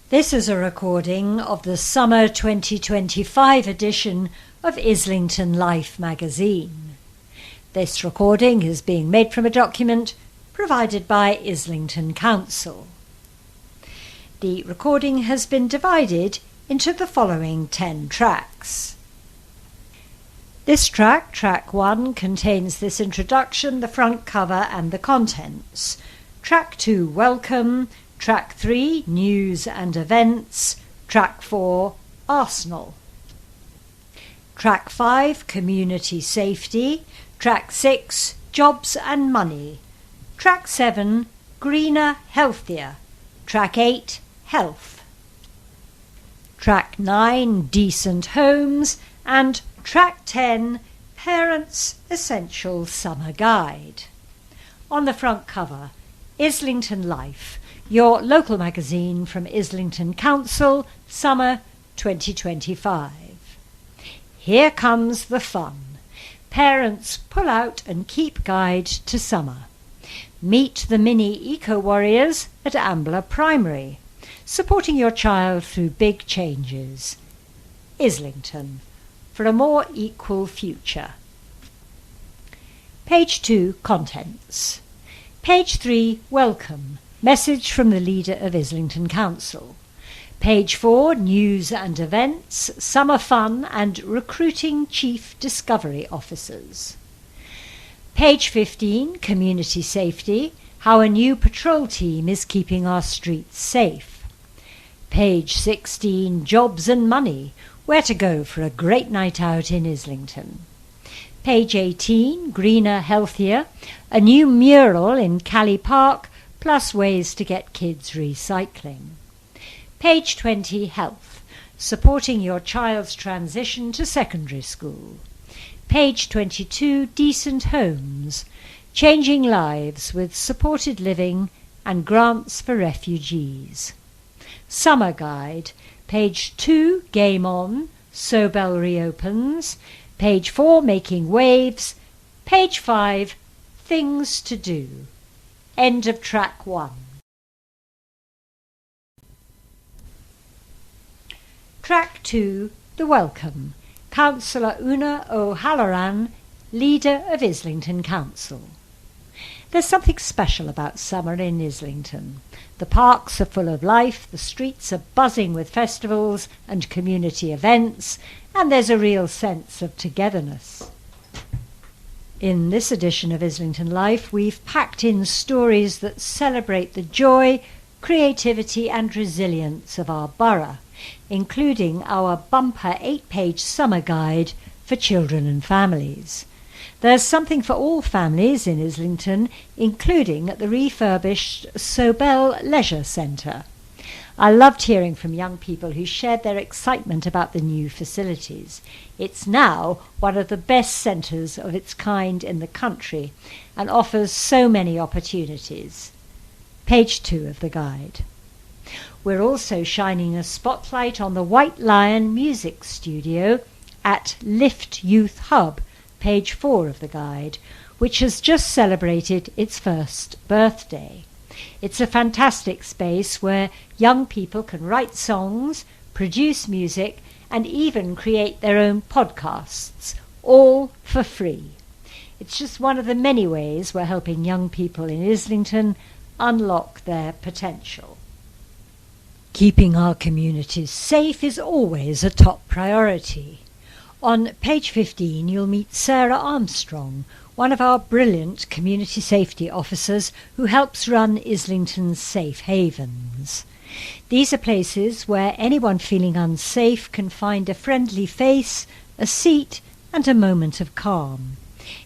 This is a recording of the summer 2025 edition of IslingtonLife magazine. This recording is being made from a document provided by Islington Council. The recording has been divided into the following 10 tracks. This track, track 1, contains this introduction, the front cover and the contents. Track 2, welcome. Track 3, news and events. Track 4, Arsenal. Track 5, community safety. Track 6, jobs and money. Track 7, greener, healthier. Track 8, health. Track 9, decent homes. And Track 10, Parents' Essential Summer Guide. On the front cover, IslingtonLife, your local magazine from Islington Council, summer 2025. Here comes the fun. Parents pull out and keep guide to summer. Meet the mini eco-warriors at Ambler Primary, supporting your child through big changes. Islington, for a more equal future. Page 2, contents. Page 3, welcome. Message from the leader of Islington Council. Page 4, news and events, summer fun and recruiting chief discovery officers. Page 15, community safety, how a new patrol team is keeping our streets safe. Page 16, jobs and money, where to go for a great night out in Islington. Page 18, greener, healthier, a new mural in Cally Park, plus ways to get kids recycling. Page 20, health, supporting your child's transition to secondary school. Page 22, decent homes, changing lives with supported living and grants for refugees. Summer guide, page 2, game on, Sobel reopens. Page 4, making waves. Page 5, things to do. End of track 1. Track 2, the welcome. Councillor Una O'Halloran, leader of Islington Council. There's something special about summer in Islington. The parks are full of life, the streets are buzzing with festivals and community events, and there's a real sense of togetherness. In this edition of Islington Life, we've packed in stories that celebrate the joy, creativity and resilience of our borough, including our bumper 8-page summer guide for children and families. There's something for all families in Islington, including at the refurbished Sobel Leisure Centre. I loved hearing from young people who shared their excitement about the new facilities. It's now one of the best centres of its kind in the country and offers so many opportunities. Page 2 of the guide. We're also shining a spotlight on the White Lion Music Studio at Lift Youth Hub, page 4 of the guide, which has just celebrated its first birthday. It's a fantastic space where young people can write songs, produce music, and even create their own podcasts, all for free. It's just one of the many ways we're helping young people in Islington unlock their potential. Keeping our communities safe is always a top priority. On page 15 you'll meet Sarah Armstrong, one of our brilliant community safety officers who helps run Islington's safe havens. These are places where anyone feeling unsafe can find a friendly face, a seat and a moment of calm.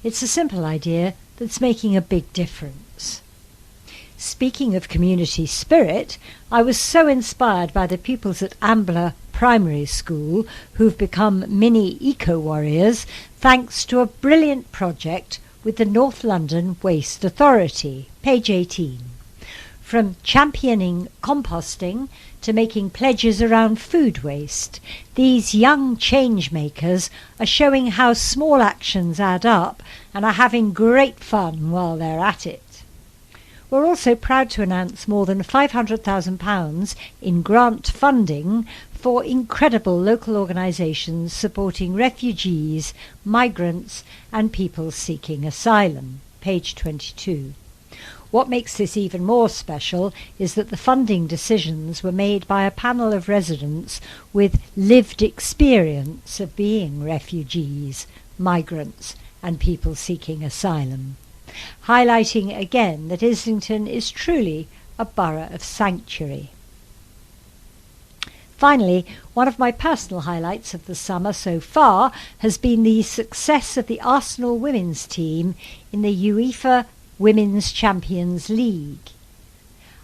It's a simple idea that's making a big difference. Speaking of community spirit, I was so inspired by the pupils at Ambler Primary School who've become mini eco-warriors thanks to a brilliant project with the North London Waste Authority, page 18. From championing composting to making pledges around food waste, these young change makers are showing how small actions add up and are having great fun while they're at it. We're also proud to announce more than £500,000 in grant funding for incredible local organisations supporting refugees, migrants and people seeking asylum. Page 22. What makes this even more special is that the funding decisions were made by a panel of residents with lived experience of being refugees, migrants and people seeking asylum, highlighting again that Islington is truly a borough of sanctuary. Finally, one of my personal highlights of the summer so far has been the success of the Arsenal women's team in the UEFA Women's Champions League.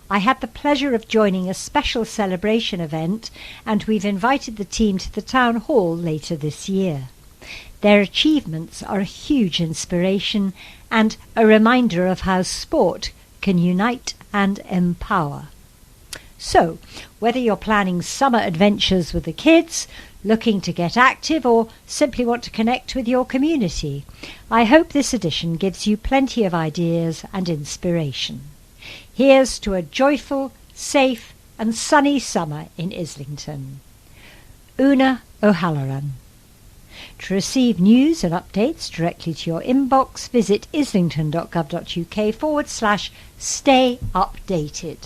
I had the pleasure of joining a special celebration event, and we've invited the team to the town hall later this year. Their achievements are a huge inspiration and a reminder of how sport can unite and empower. So, whether you're planning summer adventures with the kids, looking to get active, or simply want to connect with your community, I hope this edition gives you plenty of ideas and inspiration. Here's to a joyful, safe and sunny summer in Islington. Una O'Halloran. To receive news and updates directly to your inbox, visit islington.gov.uk/stay updated.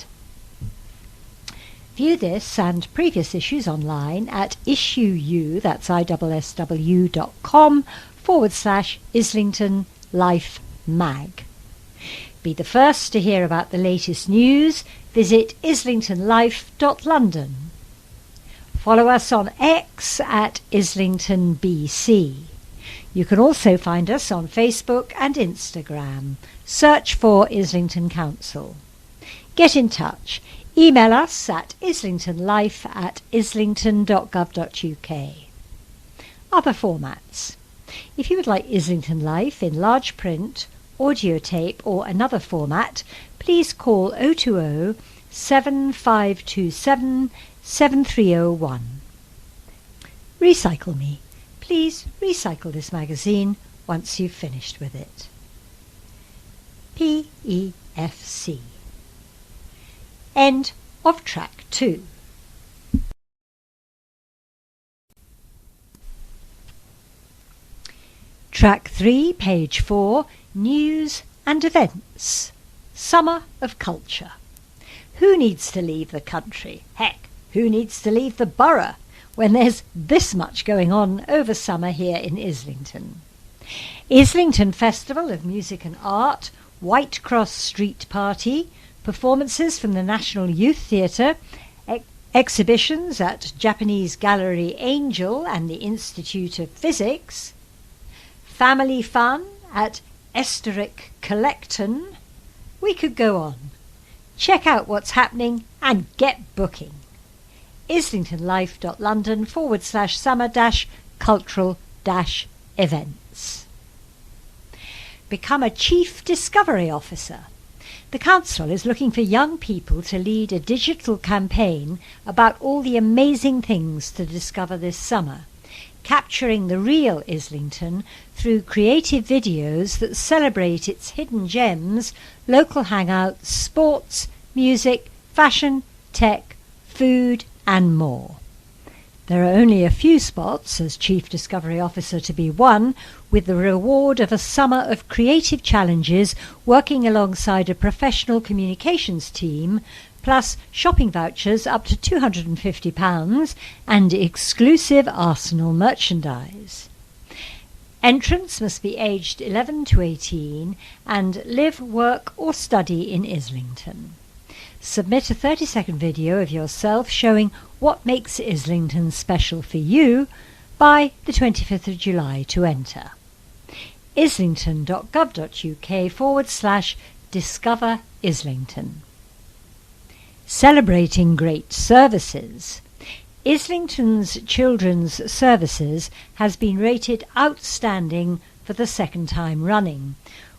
View this and previous issues online at issueu, that's issw.com/IslingtonLife mag. Be the first to hear about the latest news. Visit IslingtonLife.London. Follow us on X at IslingtonBC. You can also find us on Facebook and Instagram. Search for Islington Council. Get in touch. Email us at islingtonlife@islington.gov.uk. Other formats. If you would like Islington Life in large print, audio tape or another format, please call 020 7527 7301. Recycle Me. Please recycle this magazine once you've finished with it. PEFC. End of track 2. Track 3, page 4, News and Events. Summer of Culture. Who needs to leave the country? Heck, who needs to leave the borough when there's this much going on over summer here in Islington? Islington Festival of Music and Art, White Cross Street Party, performances from the National Youth Theatre, exhibitions at Japanese Gallery Angel and the Institute of Physics, family fun at Esteric Collecton. We could go on. Check out what's happening and get booking. IslingtonLife.London/summer-cultural-events. Become a Chief Discovery Officer. The Council is looking for young people to lead a digital campaign about all the amazing things to discover this summer, capturing the real Islington through creative videos that celebrate its hidden gems, local hangouts, sports, music, fashion, tech, food and more. There are only a few spots as Chief Discovery Officer to be won, with the reward of a summer of creative challenges working alongside a professional communications team, plus shopping vouchers up to £250 and exclusive Arsenal merchandise. Entrants must be aged 11 to 18 and live, work or study in Islington. Submit a 30-second video of yourself showing what makes Islington special for you by the 25th of July to enter. islington.gov.uk/discover Islington. Celebrating great services. Islington's Children's Services has been rated outstanding for the second time running,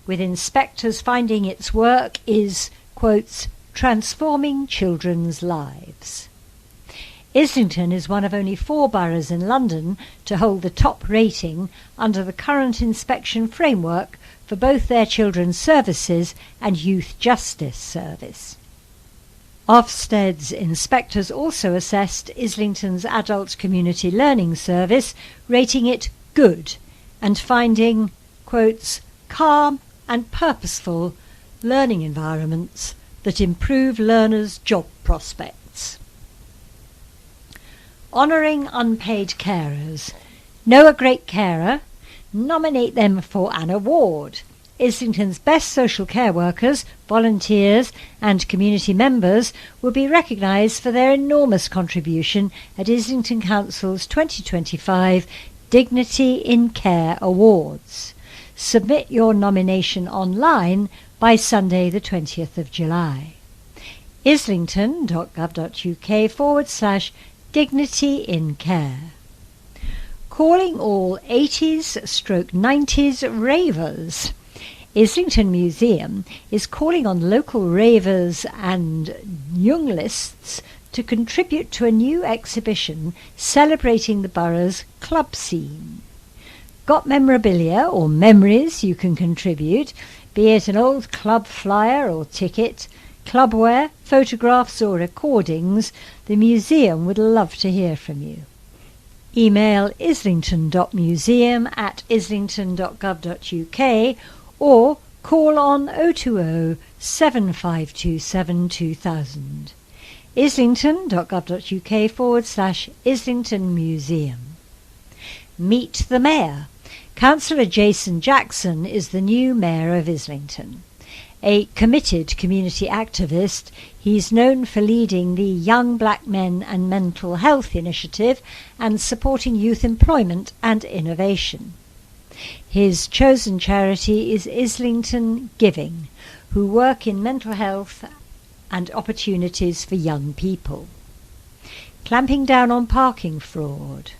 with inspectors finding its work is, quotes, transforming children's lives. Islington is one of only 4 boroughs in London to hold the top rating under the current inspection framework for both their children's services and youth justice service. Ofsted's inspectors also assessed Islington's Adult Community Learning Service, rating it good and finding, quotes, calm and purposeful learning environments that improve learners' job prospects. Honouring unpaid carers. Know a great carer? Nominate them for an award. Islington's best social care workers, volunteers and community members will be recognised for their enormous contribution at Islington Council's 2025 Dignity in Care Awards. Submit your nomination online by Sunday the 20th of July. islington.gov.uk/Dignity in Care. Calling all 80s/90s ravers. Islington Museum is calling on local ravers and younglists to contribute to a new exhibition celebrating the borough's club scene. Got memorabilia or memories you can contribute, be it an old club flyer or ticket, clubwear, photographs or recordings? The museum would love to hear from you. Email islington.museum@islington.gov.uk or call on 020 7527 2000. islington.gov.uk/Islington Museum. Meet the Mayor. Councillor Jason Jackson is the new Mayor of Islington. A committed community activist, he's known for leading the Young Black Men and Mental Health Initiative and supporting youth employment and innovation. His chosen charity is Islington Giving, who work in mental health and opportunities for young people. Clamping down on parking fraud.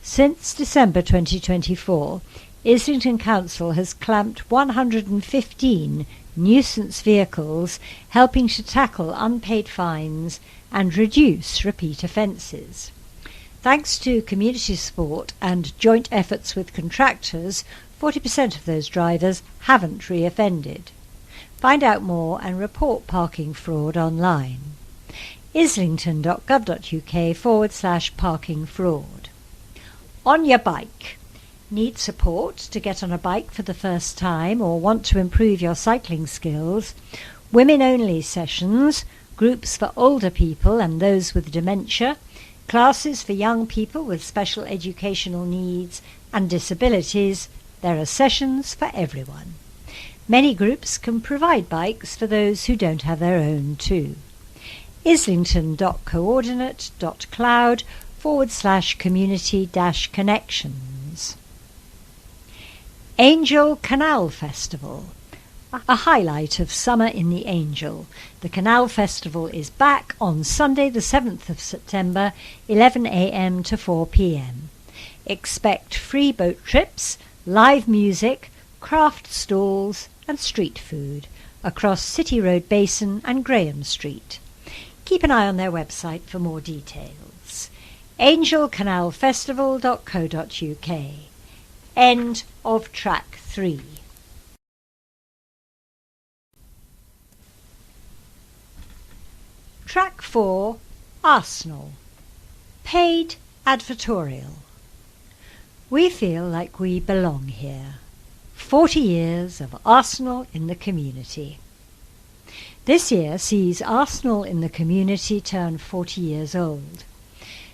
Since December 2024, Islington Council has clamped 115 nuisance vehicles, helping to tackle unpaid fines and reduce repeat offences. Thanks to community support and joint efforts with contractors, 40% of those drivers haven't re-offended. Find out more and report parking fraud online. islington.gov.uk/parking fraud. On your bike. Need support to get on a bike for the first time or want to improve your cycling skills? Women-only sessions, groups for older people and those with dementia, classes for young people with special educational needs and disabilities. There are sessions for everyone. Many groups can provide bikes for those who don't have their own too. islington.coordinate.cloud/community-connections. Angel Canal Festival. A highlight of summer in the Angel. The Canal Festival is back on Sunday the 7th of September, 11 a.m. to 4 p.m. Expect free boat trips, live music, craft stalls and street food across City Road Basin and Graham Street. Keep an eye on their website for more details. angelcanalfestival.co.uk. End of track 3. Track 4, Arsenal. Paid advertorial. We feel like we belong here. 40 years of Arsenal in the community. This year sees Arsenal in the community turn 40 years old.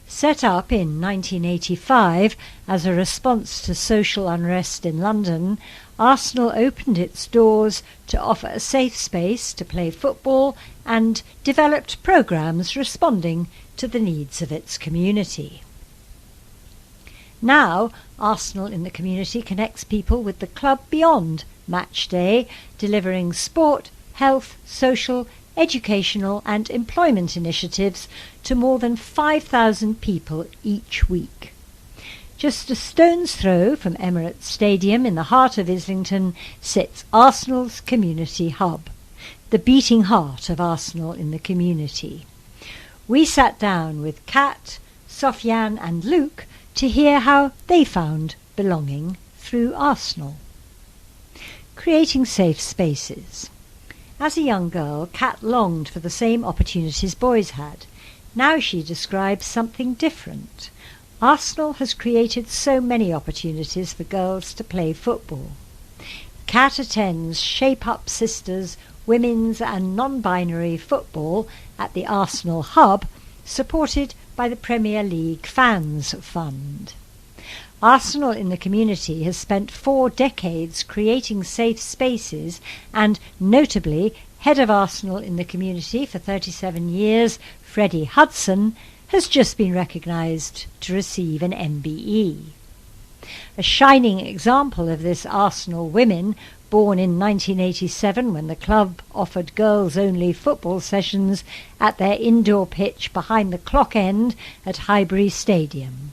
Set up in 1985 as a response to social unrest in London, Arsenal opened its doors to offer a safe space to play football and developed programmes responding to the needs of its community. Now, Arsenal in the community connects people with the club beyond match day, delivering sport, health, social, educational and employment initiatives to more than 5,000 people each week. Just a stone's throw from Emirates Stadium in the heart of Islington sits Arsenal's community hub, the beating heart of Arsenal in the community. We sat down with Kat, Sofiane and Luke to hear how they found belonging through Arsenal. Creating safe spaces. As a young girl, Kat longed for the same opportunities boys had. Now she describes something different. Arsenal has created so many opportunities for girls to play football. Kat attends Shape Up Sisters women's and non-binary football at the Arsenal Hub, supported by the Premier League Fans Fund. Arsenal in the community has spent 4 decades creating safe spaces, and notably, head of Arsenal in the community for 37 years, Freddie Hudson, has just been recognised to receive an MBE. A shining example of this Arsenal women, born in 1987 when the club offered girls-only football sessions at their indoor pitch behind the clock end at Highbury Stadium.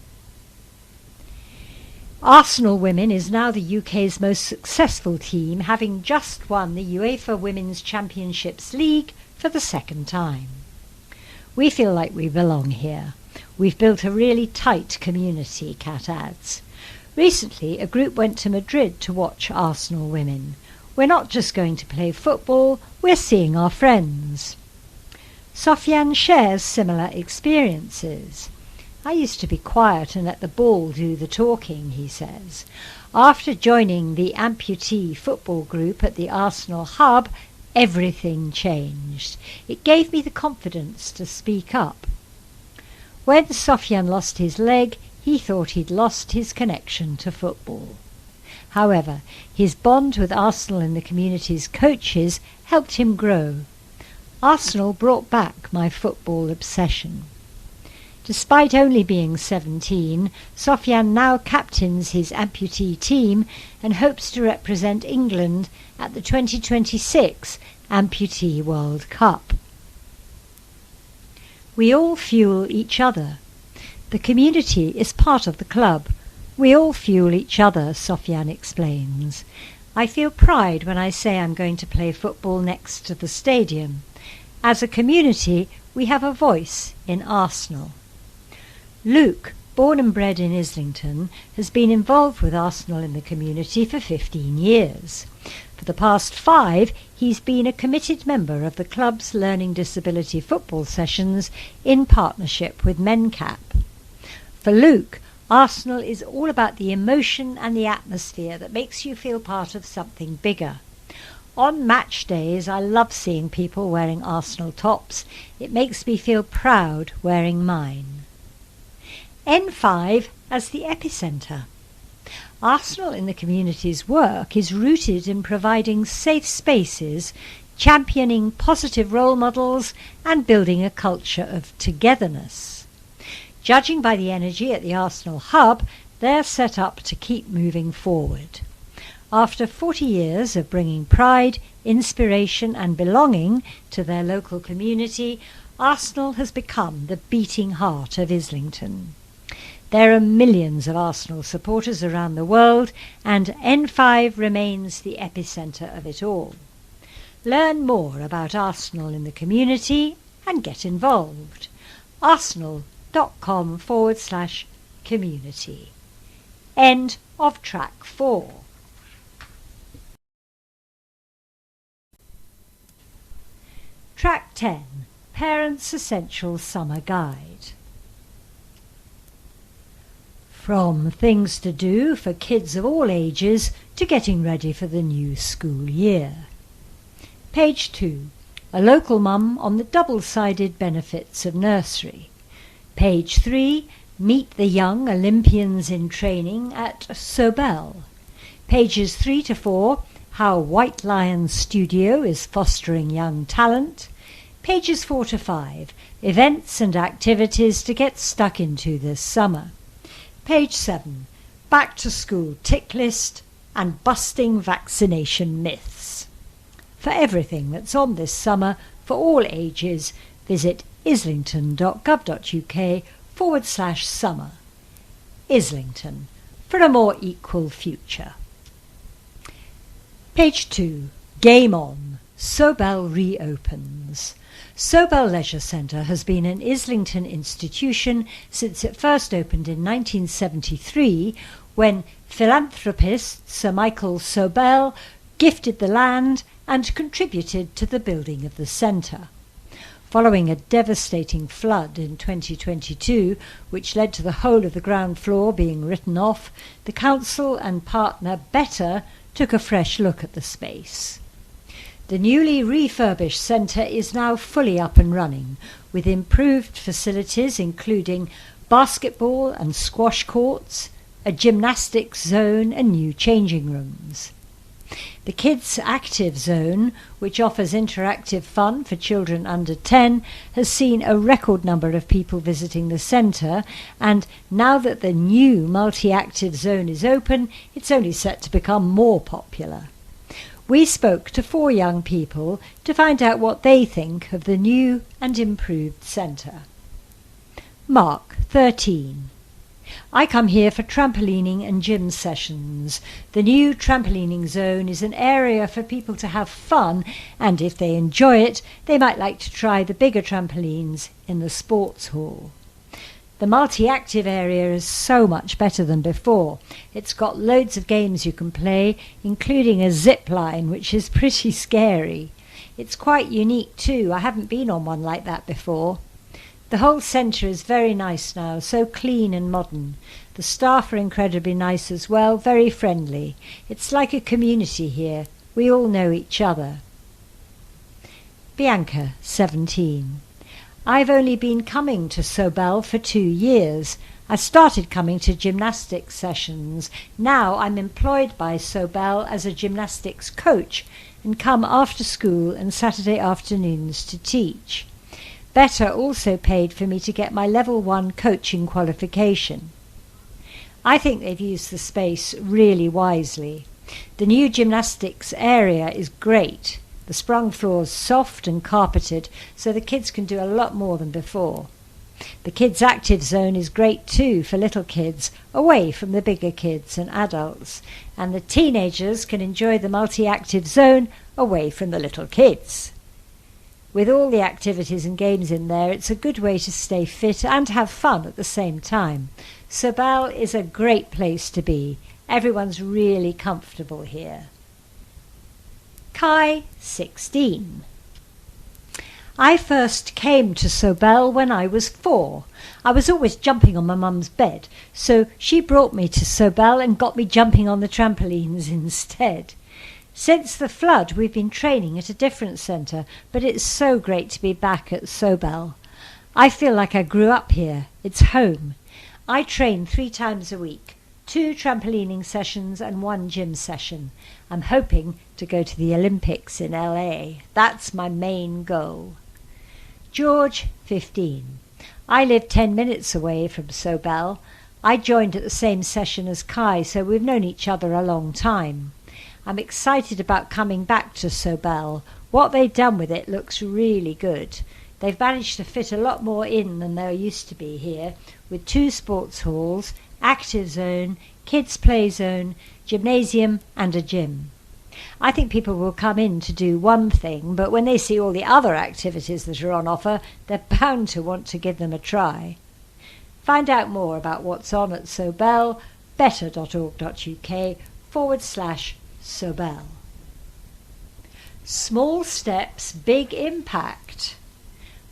Arsenal Women is now the UK's most successful team, having just won the UEFA Women's Championships League for the 2nd time. We feel like we belong here. We've built a really tight community, Kat adds. Recently, a group went to Madrid to watch Arsenal Women. We're not just going to play football, we're seeing our friends. Sofian shares similar experiences. I used to be quiet and let the ball do the talking, he says. After joining the amputee football group at the Arsenal Hub, everything changed. It gave me the confidence to speak up. When Sofian lost his leg, he thought he'd lost his connection to football. However, his bond with Arsenal and the community's coaches helped him grow. Arsenal brought back my football obsession. Despite only being 17, Sofian now captains his amputee team and hopes to represent England at the 2026 Amputee World Cup. We all fuel each other. The community is part of the club. We all fuel each other, Sofian explains. I feel pride when I say I'm going to play football next to the stadium. As a community, we have a voice in Arsenal. Luke, born and bred in Islington, has been involved with Arsenal in the community for 15 years. For the past 5, he's been a committed member of the club's learning disability football sessions in partnership with MenCap. For Luke, Arsenal is all about the emotion and the atmosphere that makes you feel part of something bigger. On match days, I love seeing people wearing Arsenal tops. It makes me feel proud wearing mine. N5 as the epicentre. Arsenal in the community's work is rooted in providing safe spaces, championing positive role models, and building a culture of togetherness. Judging by the energy at the Arsenal Hub, they're set up to keep moving forward. After 40 years of bringing pride, inspiration and belonging to their local community, Arsenal has become the beating heart of Islington. There are millions of Arsenal supporters around the world, and N5 remains the epicentre of it all. Learn more about Arsenal in the community and get involved. arsenal.com/community. End of track 4. Track 10. Parents' Essential Summer Guide. From things to do for kids of all ages to getting ready for the new school year. Page 2. A local mum on the double-sided benefits of nursery. Page 3. Meet the young Olympians in training at Sobel. Pages 3 to 4. How White Lion Studio is fostering young talent. Pages 4 to 5. Events and activities to get stuck into this summer. Page 7. Back to School Tick List and Busting Vaccination Myths. For everything that's on this summer for all ages, visit islington.gov.uk/summer. Islington, for a more equal future. Page 2. Game On. Sobel reopens. Sobel Leisure Centre has been an Islington institution since it first opened in 1973, when philanthropist Sir Michael Sobel gifted the land and contributed to the building of the centre. Following a devastating flood in 2022, which led to the whole of the ground floor being written off, the council and partner Better took a fresh look at the space. The newly refurbished centre is now fully up and running, with improved facilities including basketball and squash courts, a gymnastics zone and new changing rooms. The Kids Active Zone, which offers interactive fun for children under 10, has seen a record number of people visiting the centre, and now that the new multi-active zone is open, it's only set to become more popular. We spoke to 4 young people to find out what they think of the new and improved centre. Mark, 13. I come here for trampolining and gym sessions. The new trampolining zone is an area for people to have fun, and if they enjoy it, they might like to try the bigger trampolines in the sports hall. The multi-active area is so much better than before. It's got loads of games you can play, including a zip line, which is pretty scary. It's quite unique too. I haven't been on one like that before. The whole centre is very nice now, so clean and modern. The staff are incredibly nice as well, very friendly. It's like a community here. We all know each other. Bianca, 17. I've only been coming to Sobel for 2 years. I started coming to gymnastics sessions. Now I'm employed by Sobel as a gymnastics coach and come after school and Saturday afternoons to teach. Better also paid for me to get my level 1 coaching qualification. I think they've used the space really wisely. The new gymnastics area is great. The sprung floor's soft and carpeted, so the kids can do a lot more than before. The Kids Active Zone is great too for little kids, away from the bigger kids and adults. And the teenagers can enjoy the multi-active zone away from the little kids. With all the activities and games in there, it's a good way to stay fit and have fun at the same time. Sobel is a great place to be. Everyone's really comfortable here. Kai, 16. I first came to Sobel when I was 4. I was always jumping on my mum's bed, so she brought me to Sobel and got me jumping on the trampolines instead. Since the flood, we've been training at a different centre, but it's so great to be back at Sobel. I feel like I grew up here. It's home. I train 3 times a week, 2 trampolining sessions and 1 gym session. I'm hoping to go to the Olympics in LA. That's my main goal. George, 15. I live 10 minutes away from Sobel. I joined at the same session as Kai, so we've known each other a long time. I'm excited about coming back to Sobel. What they've done with it looks really good. They've managed to fit a lot more in than there used to be here, with 2 sports halls, active zone, kids play zone, gymnasium and a gym. I think people will come in to do one thing, but when they see all the other activities that are on offer, they're bound to want to give them a try. Find out more about what's on at Sobel, better.org.uk/Sobel. Small steps, big impact.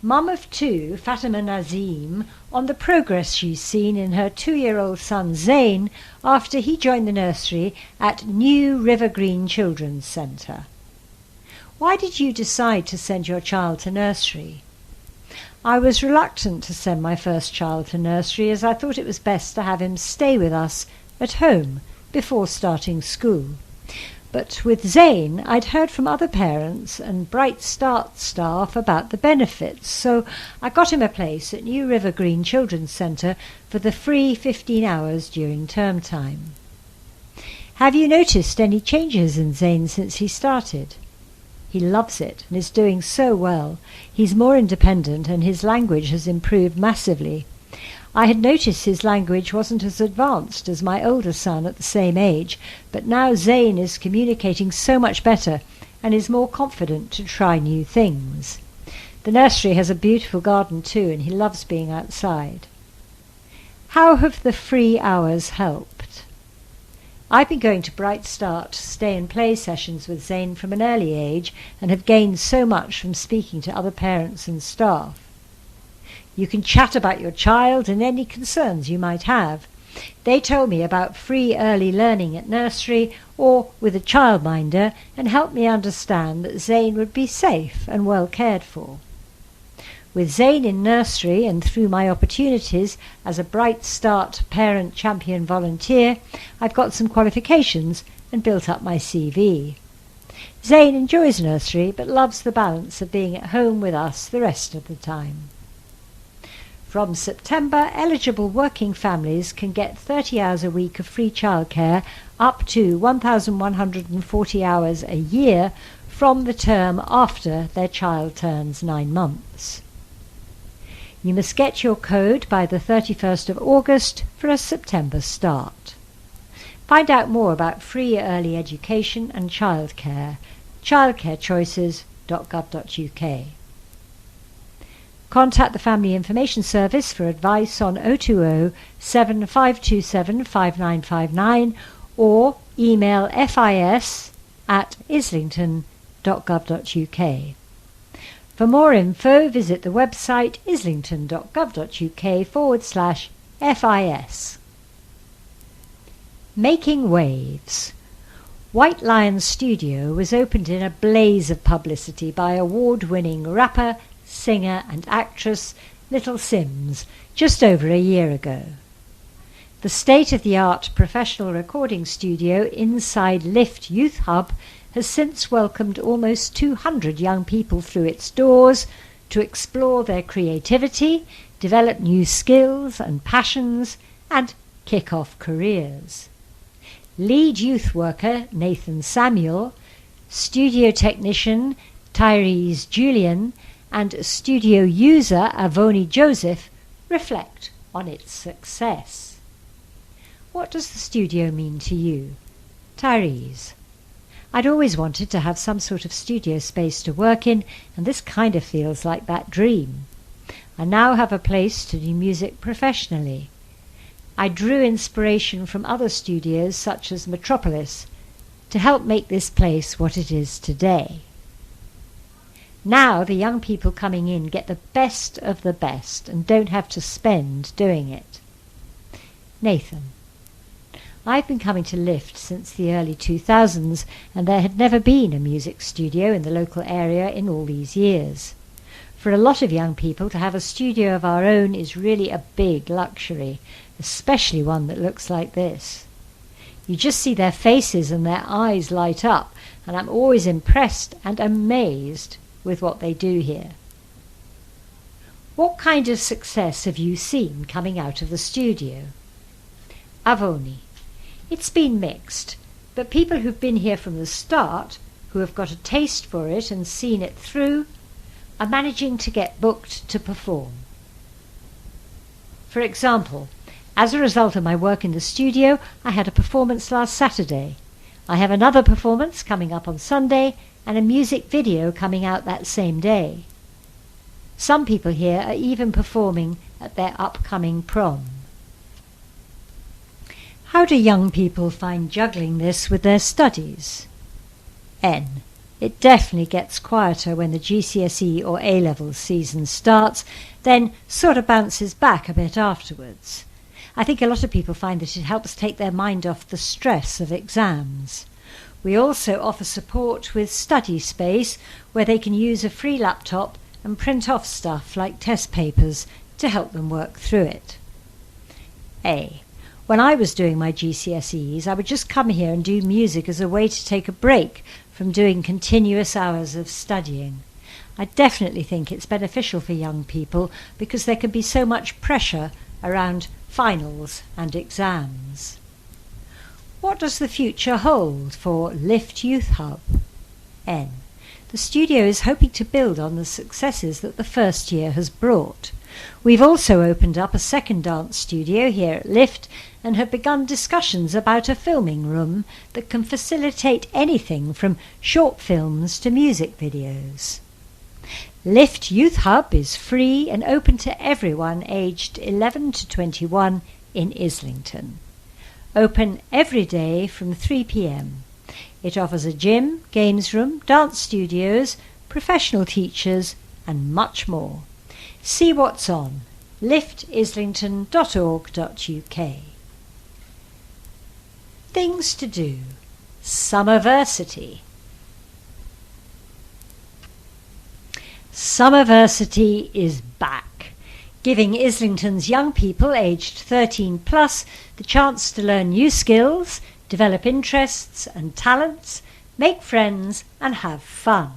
Mum of 2, Fatima Nazim, on the progress she's seen in her 2-year-old son Zain after he joined the nursery at New River Green Children's Centre. Why did you decide to send your child to nursery? I was reluctant to send my first child to nursery as I thought it was best to have him stay with us at home before starting school. But with Zain, I'd heard from other parents and Bright Start staff about the benefits, so I got him a place at New River Green Children's Centre for the free 15 hours during term time. Have you noticed any changes in Zain since he started? He loves it and is doing so well. He's more independent and his language has improved massively. I had noticed his language wasn't as advanced as my older son at the same age, but now Zain is communicating so much better and is more confident to try new things. The nursery has a beautiful garden too, and he loves being outside. How have the free hours helped? I've been going to Bright Start stay and play sessions with Zane from an early age and have gained so much from speaking to other parents and staff. You can chat about your child and any concerns you might have. They told me about free early learning at nursery or with a childminder and helped me understand that Zane would be safe and well cared for. With Zane in nursery and through my opportunities as a Bright Start parent champion volunteer, I've got some qualifications and built up my CV. Zane enjoys nursery but loves the balance of being at home with us the rest of the time. From September, eligible working families can get 30 hours a week of free childcare up to 1,140 hours a year from the term after their child turns 9 months. You must get your code by the 31st of August for a September start. Find out more about free early education and childcare. childcarechoices.gov.uk. Contact the Family Information Service for advice on 020 7527 5959 or email fis@islington.gov.uk. For more info, visit the website islington.gov.uk/FIS. Making Waves. White Lion Studio was opened in a blaze of publicity by award-winning rapper, singer and actress Little Simz just over a year ago. The state-of-the-art professional recording studio inside Lift Youth Hub has since welcomed almost 200 young people through its doors to explore their creativity, develop new skills and passions, and kick off careers. Lead youth worker Nathan Samuel, studio technician Tyrese Julian, and studio user Avoni Joseph reflect on its success. What does the studio mean to you? Tyrese. I'd always wanted to have some sort of studio space to work in, and this kind of feels like that dream. I now have a place to do music professionally. I drew inspiration from other studios such as Metropolis to help make this place what it is today. Now the young people coming in get the best of the best and don't have to spend doing it. Nathan. I've been coming to Lift since the early 2000s, and there had never been a music studio in the local area in all these years. For a lot of young people, to have a studio of our own is really a big luxury, especially one that looks like this. You just see their faces and their eyes light up, and I'm always impressed and amazed with what they do here. What kind of success have you seen coming out of the studio? Avoni. It's been mixed, but people who've been here from the start, who have got a taste for it and seen it through, are managing to get booked to perform. For example, as a result of my work in the studio, I had a performance last Saturday. I have another performance coming up on Sunday and a music video coming out that same day. Some people here are even performing at their upcoming prom. How do young people find juggling this with their studies? N. It definitely gets quieter when the GCSE or A-level season starts, then sort of bounces back a bit afterwards. I think a lot of people find that it helps take their mind off the stress of exams. We also offer support with study space where they can use a free laptop and print off stuff like test papers to help them work through it. A. When I was doing my GCSEs, I would just come here and do music as a way to take a break from doing continuous hours of studying. I definitely think it's beneficial for young people because there can be so much pressure around finals and exams. What does the future hold for Lift Youth Hub? N. The studio is hoping to build on the successes that the first year has brought. We've also opened up a second dance studio here at Lift and have begun discussions about a filming room that can facilitate anything from short films to music videos. Lift Youth Hub is free and open to everyone aged 11 to 21 in Islington. Open every day from 3 p.m. It offers a gym, games room, dance studios, professional teachers and much more. See what's on liftislington.org.uk. Things to do. Summerversity. Summerversity is back, giving Islington's young people aged 13 plus the chance to learn new skills, develop interests and talents, make friends and have fun.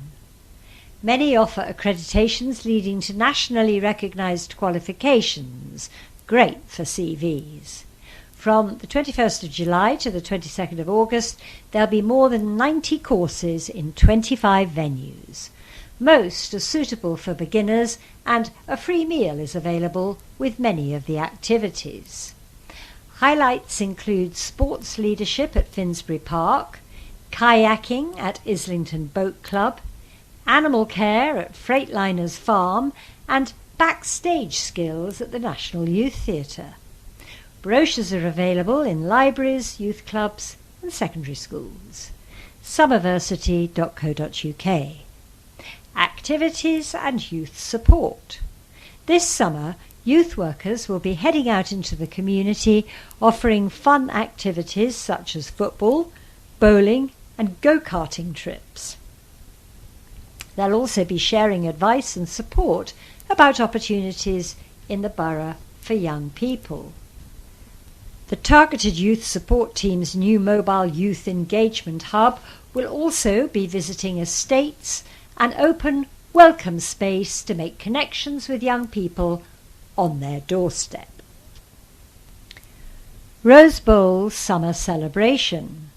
Many offer accreditations leading to nationally recognised qualifications, great for CVs. From the 21st of July to the 22nd of August, there'll be more than 90 courses in 25 venues. Most are suitable for beginners and a free meal is available with many of the activities. Highlights include sports leadership at Finsbury Park, kayaking at Islington Boat Club, animal care at Freightliners Farm and backstage skills at the National Youth Theatre. Brochures are available in libraries, youth clubs and secondary schools. Summerversity.co.uk. Activities and youth support. This summer, youth workers will be heading out into the community offering fun activities such as football, bowling and go-karting trips. They'll also be sharing advice and support about opportunities in the borough for young people. The Targeted Youth Support Team's new mobile youth engagement hub will also be visiting estates, an open, welcome space to make connections with young people on their doorstep. Rose Bowl Summer Celebration.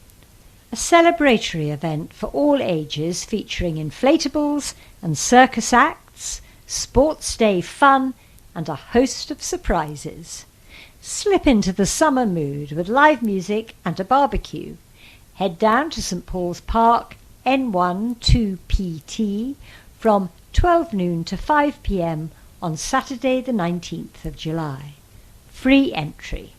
A celebratory event for all ages featuring inflatables and circus acts, sports day fun and a host of surprises. Slip into the summer mood with live music and a barbecue. Head down to St Paul's Park, N1 2PT, from 12 noon to 5 p.m. on Saturday the 19th of July. Free entry.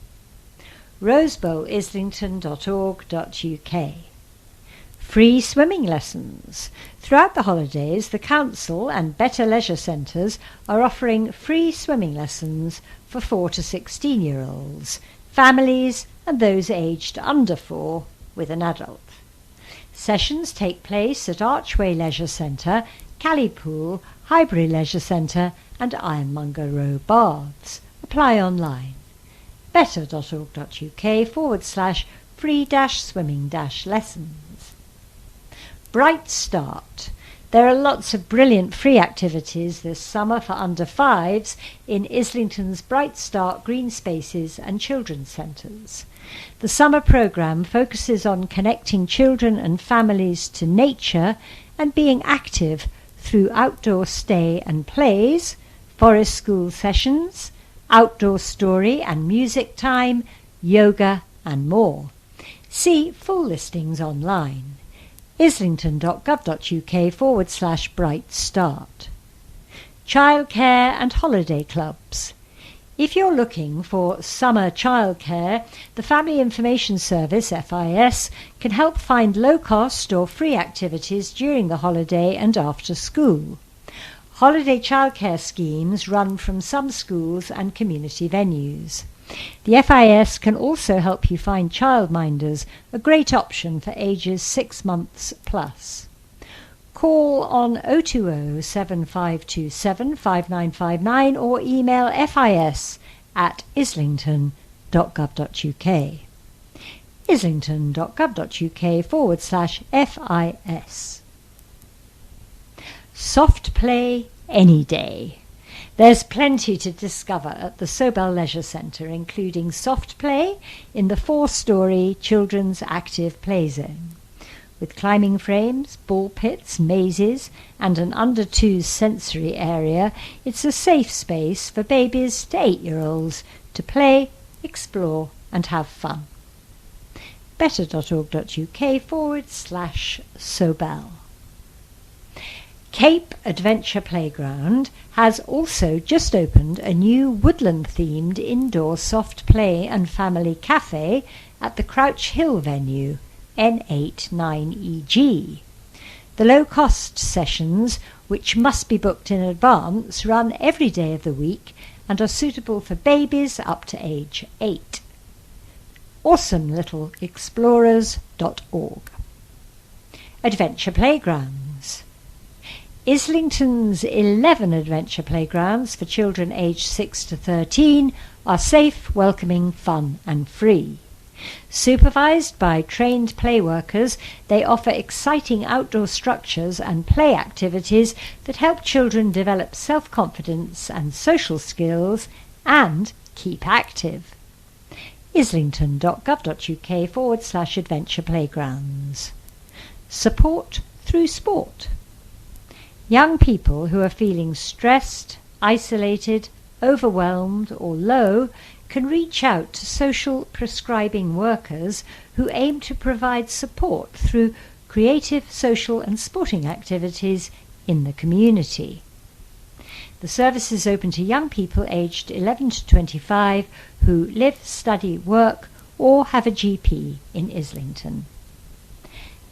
rosebowlislington.org.uk. Free swimming lessons. Throughout the holidays, the Council and Better Leisure Centres are offering free swimming lessons for 4 to 16-year-olds, families and those aged under 4 with an adult. Sessions take place at Archway Leisure Centre, Callypool, Highbury Leisure Centre and Ironmonger Row Baths. Apply online. better.org.uk/free-swimming-lessons. Bright Start. There are lots of brilliant free activities this summer for under 5s in Islington's Bright Start green spaces and children's centres. The summer programme focuses on connecting children and families to nature and being active through outdoor stay and plays, forest school sessions, outdoor story and music time, yoga and more. See full listings online. islington.gov.uk/Bright Start. Childcare and holiday clubs. If you're looking for summer childcare, the Family Information Service, FIS, can help find low-cost or free activities during the holiday and after school. Holiday childcare schemes run from some schools and community venues. The FIS can also help you find childminders, a great option for ages 6 months plus. Call on 020 7527 5959 or email fis@islington.gov.uk. islington.gov.uk/FIS. Soft play any day. There's plenty to discover at the Sobel Leisure Centre, including soft play in the 4-storey children's active play zone. With climbing frames, ball pits, mazes and an under 2s sensory area, it's a safe space for babies to 8-year-olds to play, explore and have fun. better.org.uk/Sobel. Cape Adventure Playground has also just opened a new woodland-themed indoor soft play and family cafe at the Crouch Hill venue, N89EG. The low-cost sessions, which must be booked in advance, run every day of the week and are suitable for babies up to age 8. AwesomeLittleExplorers.org. Adventure Playgrounds. Islington's 11 adventure playgrounds for children aged 6 to 13 are safe, welcoming, fun and free. Supervised by trained play workers, they offer exciting outdoor structures and play activities that help children develop self-confidence and social skills and keep active. islington.gov.uk/adventure playgrounds. Support through sport. Young people who are feeling stressed, isolated, overwhelmed or low can reach out to social prescribing workers who aim to provide support through creative, social and sporting activities in the community. The service is open to young people aged 11 to 25 who live, study, work or have a GP in Islington.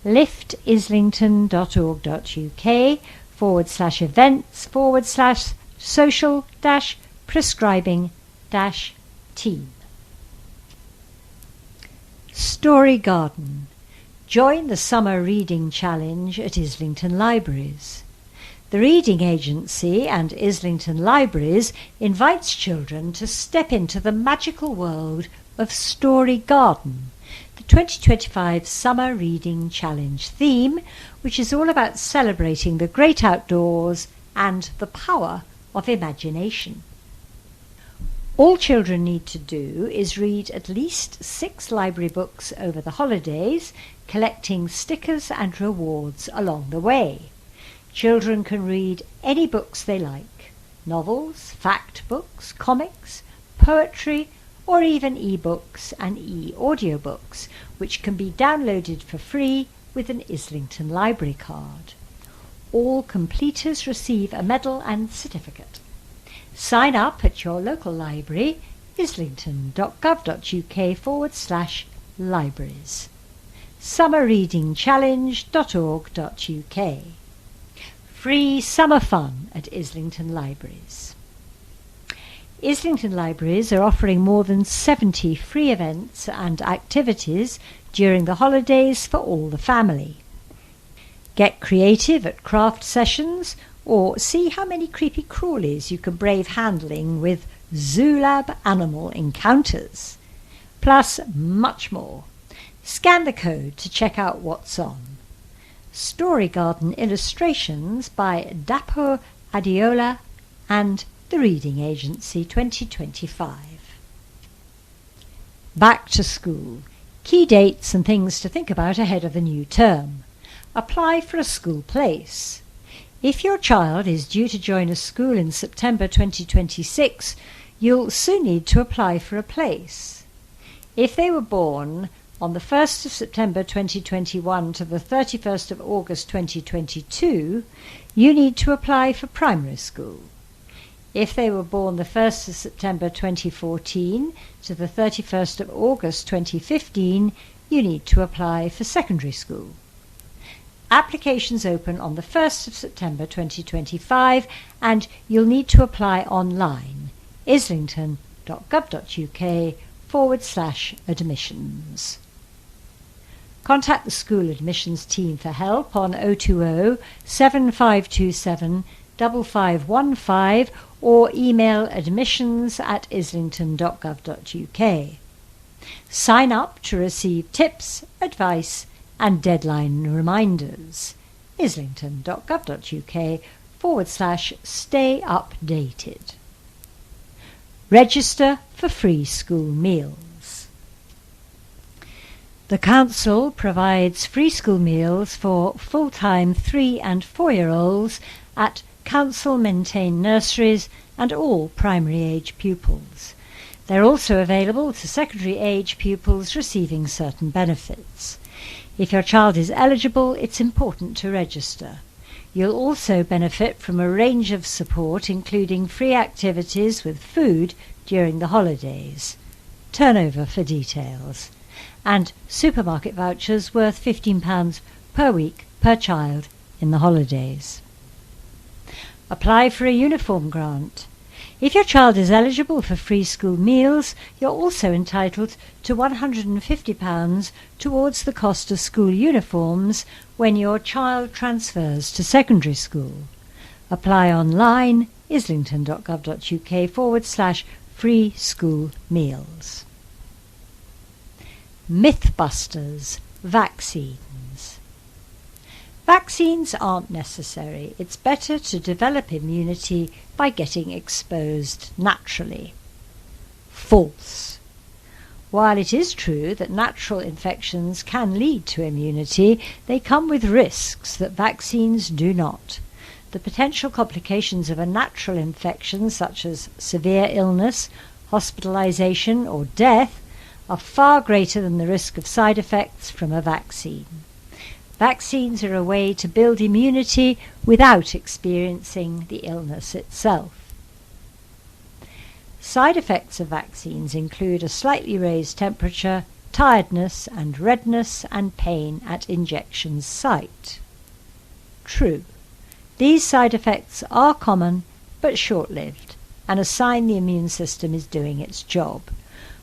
liftislington.org.uk/events/social-prescribing-team. Story Garden. Join the Summer Reading Challenge at Islington Libraries. The Reading Agency and Islington Libraries invites children to step into the magical world of Story Garden, the 2025 Summer Reading Challenge theme, which is all about celebrating the great outdoors and the power of imagination. All children need to do is read at least 6 library books over the holidays, collecting stickers and rewards along the way. Children can read any books they like: novels, fact books, comics, poetry, or even e-books and e-audiobooks, which can be downloaded for free with an Islington Library card. All completers receive a medal and certificate. Sign up at your local library, islington.gov.uk/libraries. summerreadingchallenge.org.uk. Free summer fun at Islington Libraries. Islington Libraries are offering more than 70 free events and activities during the holidays for all the family. Get creative at craft sessions or see how many creepy crawlies you can brave handling with ZooLab animal encounters. Plus much more. Scan the code to check out what's on. Story Garden illustrations by Dapo Adiola and The Reading Agency 2025. Back to school. Key dates and things to think about ahead of the new term. Apply for a school place. If your child is due to join a school in September 2026, you'll soon need to apply for a place. If they were born on the 1st of September 2021 to the 31st of August 2022, you need to apply for primary school. If they were born the 1st of September 2014 to the 31st of August 2015, you need to apply for secondary school. Applications open on the 1st of September 2025 and you'll need to apply online. islington.gov.uk/admissions. Contact the school admissions team for help on 020 7527 5515 or email admissions@islington.gov.uk. Sign up to receive tips, advice and deadline reminders. islington.gov.uk/stay updated. Register for free school meals. The Council provides free school meals for full-time 3- and 4-year-olds at Council-maintained nurseries and all primary-age pupils. They're also available to secondary-age pupils receiving certain benefits. If your child is eligible, it's important to register. You'll also benefit from a range of support, including free activities with food during the holidays. Turn over for details. and supermarket vouchers worth £15 per week per child in the holidays. Apply for a uniform grant. If your child is eligible for free school meals, you're also entitled to £150 towards the cost of school uniforms when your child transfers to secondary school. Apply online, islington.gov.uk/free school meals. Mythbusters, vaccines. Vaccines aren't necessary. It's better to develop immunity by getting exposed naturally. False. While it is true that natural infections can lead to immunity, they come with risks that vaccines do not. The potential complications of a natural infection, such as severe illness, hospitalization, or death, are far greater than the risk of side effects from a vaccine. Vaccines are a way to build immunity without experiencing the illness itself. Side effects of vaccines include a slightly raised temperature, tiredness and redness, and pain at injection site. True. These side effects are common but short-lived, and a sign the immune system is doing its job.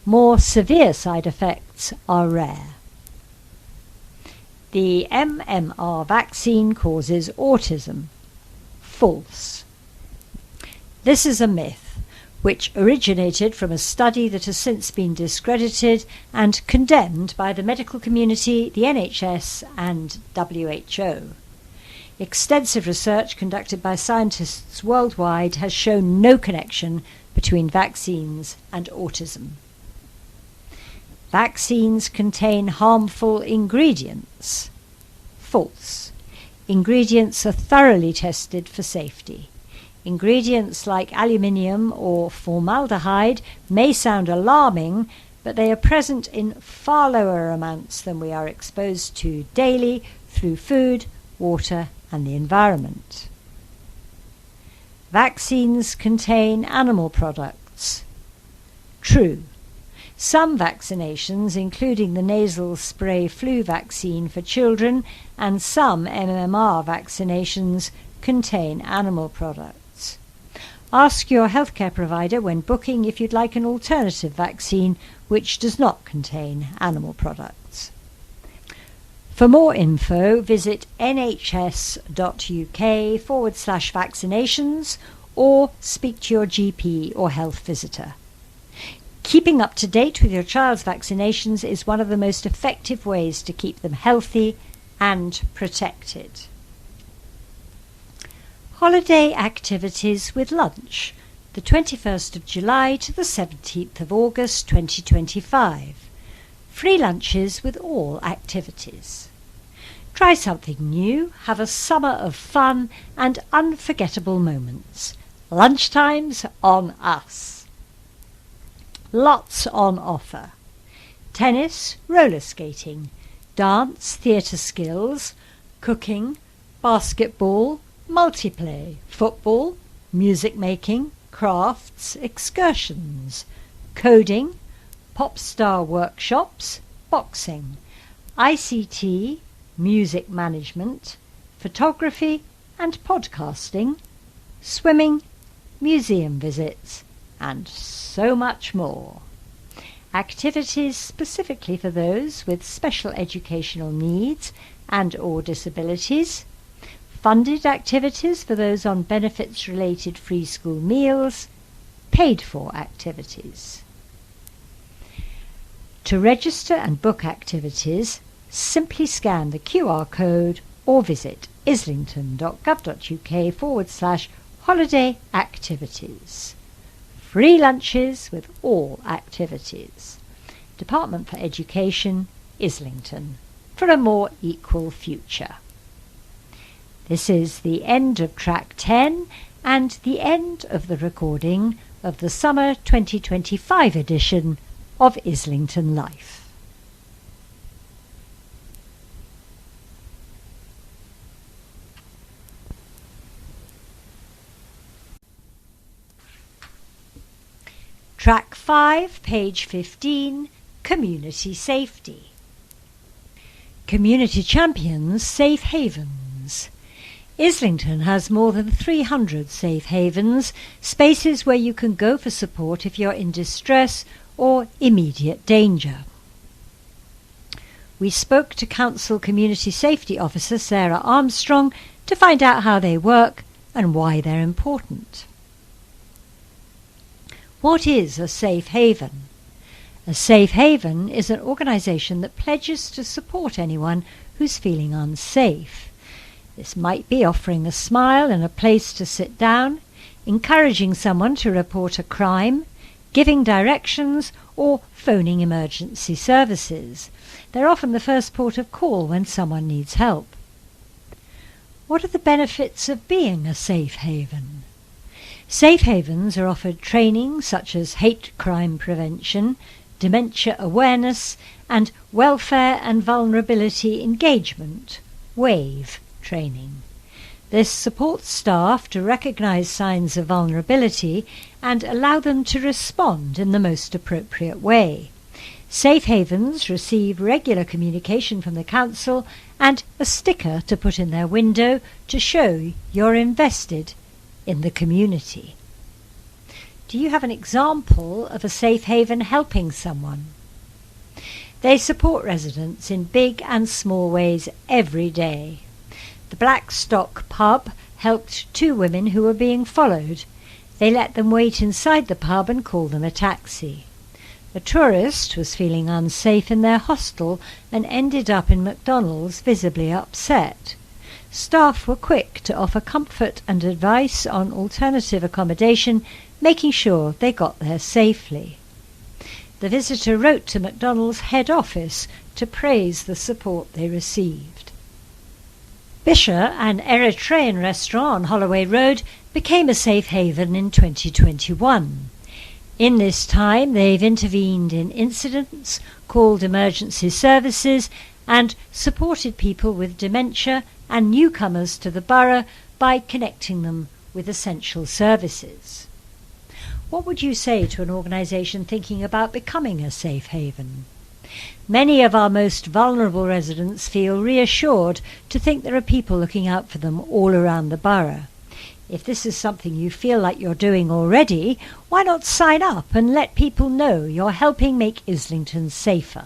More severe side effects are rare. The MMR vaccine causes autism. False. This is a myth, which originated from a study that has since been discredited and condemned by the medical community, the NHS and WHO. Extensive research conducted by scientists worldwide has shown no connection between vaccines and autism. Vaccines contain harmful ingredients. False. Ingredients are thoroughly tested for safety. Ingredients like aluminium or formaldehyde may sound alarming, but they are present in far lower amounts than we are exposed to daily through food, water, and the environment. Vaccines contain animal products. True. Some vaccinations, including the nasal spray flu vaccine for children and some MMR vaccinations, contain animal products. Ask your healthcare provider when booking if you'd like an alternative vaccine which does not contain animal products. For more info, visit nhs.uk/vaccinations or speak to your GP or health visitor. Keeping up to date with your child's vaccinations is one of the most effective ways to keep them healthy and protected. Holiday activities with lunch, the 21st of July to the 17th of August 2025. Free lunches with all activities. Try something new, have a summer of fun and unforgettable moments. Lunchtimes on us. Lots on offer. Tennis, roller skating, dance, theatre skills, cooking, basketball, multiplay, football, music making, crafts, excursions, coding, pop star workshops, boxing, ICT, music management, photography and podcasting, swimming, museum visits, and so much more. Activities specifically for those with special educational needs and/or disabilities, funded activities for those on benefits-related free school meals, paid-for activities. To register and book activities, simply scan the QR code or visit islington.gov.uk/holiday activities. Free lunches with all activities. Department for Education, Islington, for a more equal future. This is the end of track 10 and the end of the recording of the summer 2025 edition of Islington Life. Track 5, page 15, community safety. Community champions safe havens. Islington has more than 300 safe havens, spaces where you can go for support if you're in distress or immediate danger. We spoke to Council Community Safety Officer Sarah Armstrong to find out how they work and why they're important. What is a safe haven? A safe haven is an organisation that pledges to support anyone who's feeling unsafe. This might be offering a smile and a place to sit down, encouraging someone to report a crime, giving directions, or phoning emergency services. They're often the first port of call when someone needs help. What are the benefits of being a safe haven? Safe havens are offered training such as hate crime prevention, dementia awareness, and welfare and vulnerability engagement, WAVE, training. This supports staff to recognise signs of vulnerability and allow them to respond in the most appropriate way. Safe havens receive regular communication from the council and a sticker to put in their window to show you're invested in the community. Do you have an example of a safe haven helping someone? They support residents in big and small ways every day. The Blackstock pub helped 2 women who were being followed. They let them wait inside the pub and called them a taxi. A tourist was feeling unsafe in their hostel and ended up in McDonald's visibly upset. Staff were quick to offer comfort and advice on alternative accommodation, making sure they got there safely. The visitor wrote to McDonald's head office to praise the support they received. Bisha, an Eritrean restaurant on Holloway Road, became a safe haven in 2021. In this time, they've intervened in incidents, called emergency services, and supported people with dementia and newcomers to the borough by connecting them with essential services. What would you say to an organisation thinking about becoming a safe haven? Many of our most vulnerable residents feel reassured to think there are people looking out for them all around the borough. If this is something you feel like you're doing already, why not sign up and let people know you're helping make Islington safer?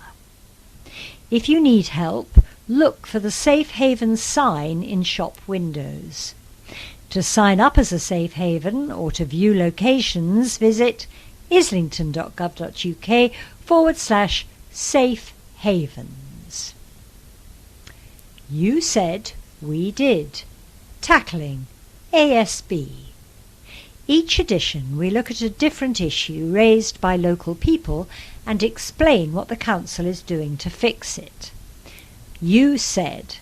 If you need help, look for the Safe Haven sign in shop windows. To sign up as a safe haven or to view locations, visit islington.gov.uk/safe havens. You said, we did. Tackling ASB. Each edition we look at a different issue raised by local people and explain what the council is doing to fix it. You said,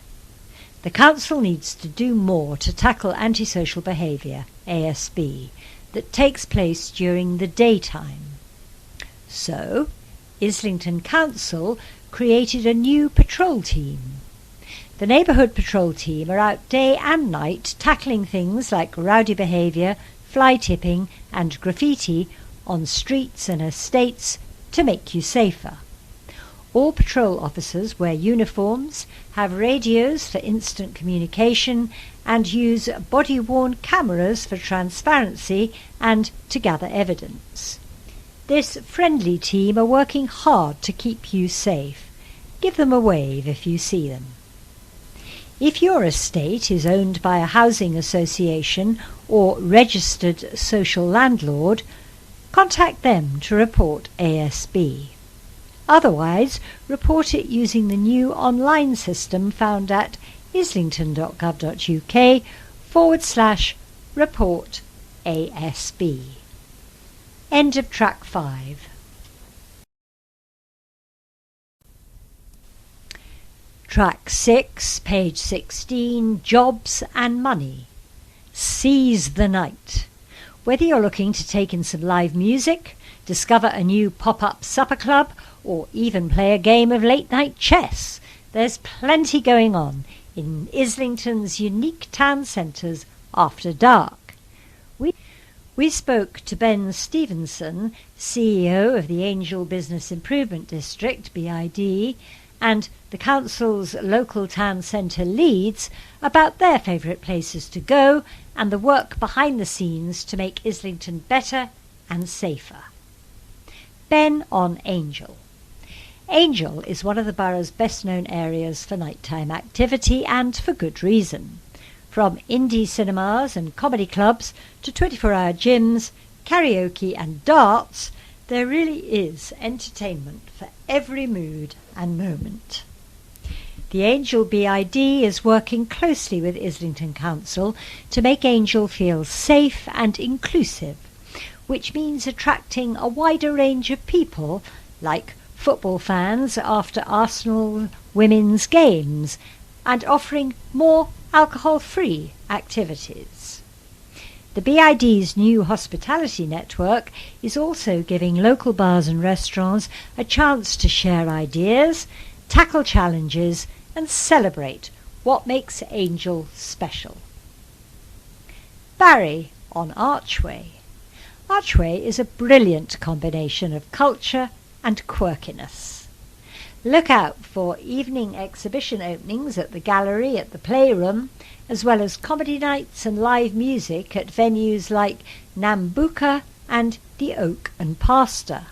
the council needs to do more to tackle antisocial behaviour, ASB, that takes place during the daytime. So, Islington Council created a new patrol team. The neighbourhood patrol team are out day and night tackling things like rowdy behaviour, fly tipping and graffiti on streets and estates to make you safer. All patrol officers wear uniforms, have radios for instant communication and use body-worn cameras for transparency and to gather evidence. This friendly team are working hard to keep you safe. Give them a wave if you see them. If your estate is owned by a housing association or registered social landlord, contact them to report ASB. Otherwise, report it using the new online system found at islington.gov.uk/report ASB. End of track 5. Track 6, page 16, Jobs and Money. Seize the night. Whether you're looking to take in some live music, discover a new pop-up supper club, or even play a game of late-night chess, there's plenty going on in Islington's unique town centres after dark. We We spoke to Ben Stevenson, CEO of the Angel Business Improvement District, BID, and the council's local town centre leads about their favourite places to go and the work behind the scenes to make Islington better and safer. Ben on Angel. Angel is one of the borough's best-known areas for nighttime activity, and for good reason. From indie cinemas and comedy clubs to 24-hour gyms, karaoke and darts, there really is entertainment for every mood and moment. The Angel BID is working closely with Islington Council to make Angel feel safe and inclusive, which means attracting a wider range of people, like football fans after Arsenal women's games, and offering more alcohol-free activities. The BID's new hospitality network is also giving local bars and restaurants a chance to share ideas, tackle challenges, and celebrate what makes Angel special. Barry on Archway. Archway is a brilliant combination of culture and quirkiness. Look out for evening exhibition openings at the gallery at the Playroom, as well as comedy nights and live music at venues like Nambuka and the Oak and Pastor.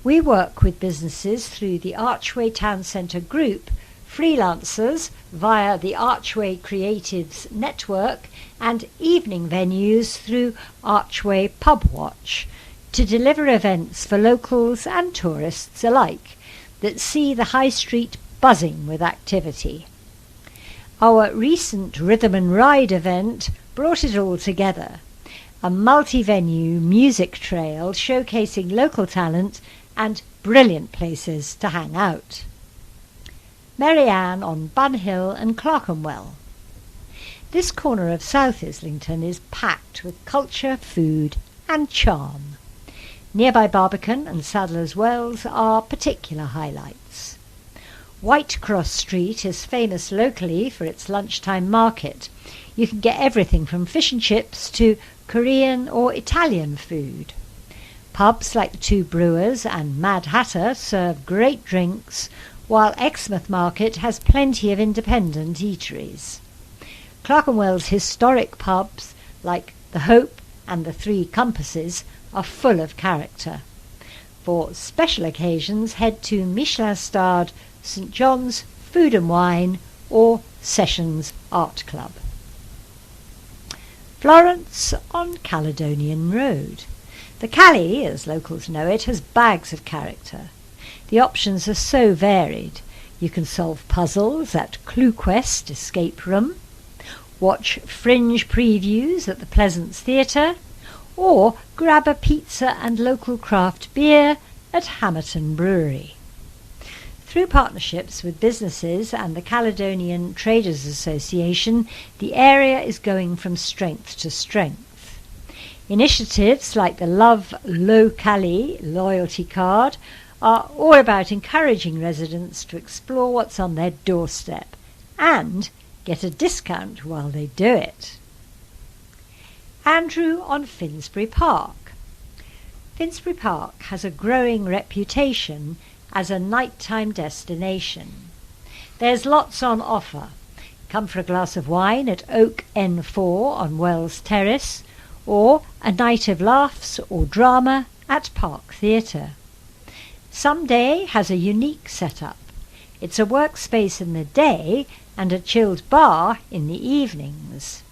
We work with businesses through the Archway Town Centre Group, freelancers via the Archway Creatives Network, and evening venues through Archway Pub Watch to deliver events for locals and tourists alike that see the high street buzzing with activity. Our recent Rhythm and Ride event brought it all together, a multi-venue music trail showcasing local talent and brilliant places to hang out. Marianne on Bunhill and Clerkenwell. This corner of South Islington is packed with culture, food and charm. Nearby Barbican and Sadler's Wells are particular highlights. Whitecross Street is famous locally for its lunchtime market. You can get everything from fish and chips to Korean or Italian food. Pubs like Two Brewers and Mad Hatter serve great drinks, while Exmouth Market has plenty of independent eateries. Clerkenwell's historic pubs like the Hope and the Three Compasses are full of character. For special occasions, head to Michelin-starred St John's Food and Wine or Sessions Art Club. Florence on Caledonian Road. The Cali, as locals know it, has bags of character. The options are so varied. You can solve puzzles at Clue Quest Escape Room, watch fringe previews at the Pleasance Theatre, or grab a pizza and local craft beer at Hamerton Brewery. Through partnerships with businesses and the Caledonian Traders Association, the area is going from strength to strength. Initiatives like the Love Locally loyalty card are all about encouraging residents to explore what's on their doorstep and get a discount while they do it. Andrew on Finsbury Park. Finsbury Park has a growing reputation as a nighttime destination. There's lots on offer. Come for a glass of wine at Oak N4 on Wells Terrace, or a night of laughs or drama at Park Theatre. Someday has a unique setup. It's a workspace in the day and a chilled bar in the evenings.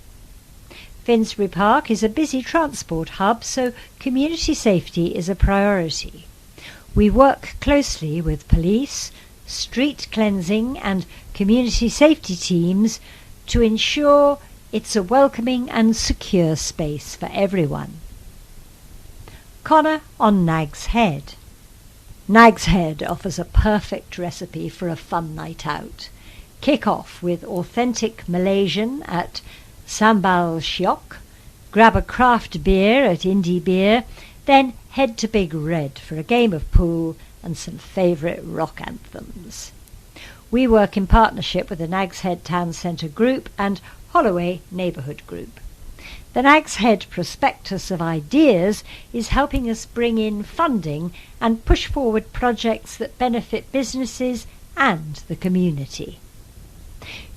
Finsbury Park is a busy transport hub, so community safety is a priority. We work closely with police, street cleansing and community safety teams to ensure it's a welcoming and secure space for everyone. Connor on Nag's Head. Nag's Head offers a perfect recipe for a fun night out. Kick off with authentic Malaysian at Sambal Shiok, grab a craft beer at Indie Beer, then head to Big Red for a game of pool and some favourite rock anthems. We work in partnership with the Nags Head Town Centre Group and Holloway Neighbourhood Group. The NAG's head prospectus of ideas is helping us bring in funding and push forward projects that benefit businesses and the community.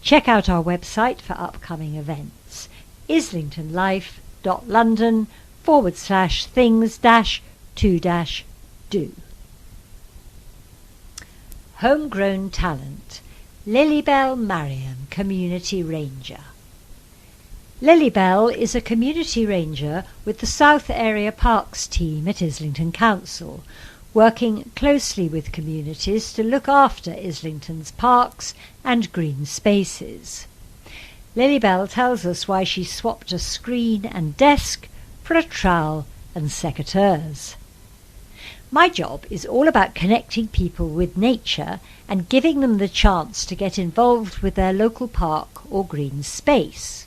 Check out our website for upcoming events, islingtonlife.london/things-to-do. Homegrown talent, Lilybell Mariam, Community Ranger. Lilybell is a community ranger with the South Area Parks team at Islington Council, working closely with communities to look after Islington's parks and green spaces. Lilybell tells us why she swapped a screen and desk for a trowel and secateurs. My job is all about connecting people with nature and giving them the chance to get involved with their local park or green space.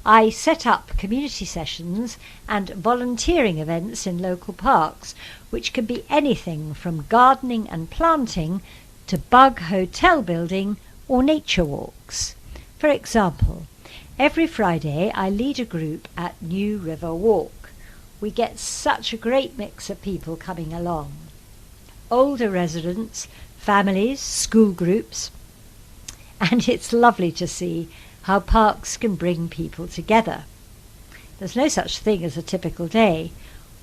I set up community sessions and volunteering events in local parks, which can be anything from gardening and planting to bug hotel building or nature walks. For example, every Friday I lead a group at New River Walk. We get such a great mix of people coming along. Older residents, families, school groups, and it's lovely to see how parks can bring people together. There's no such thing as a typical day.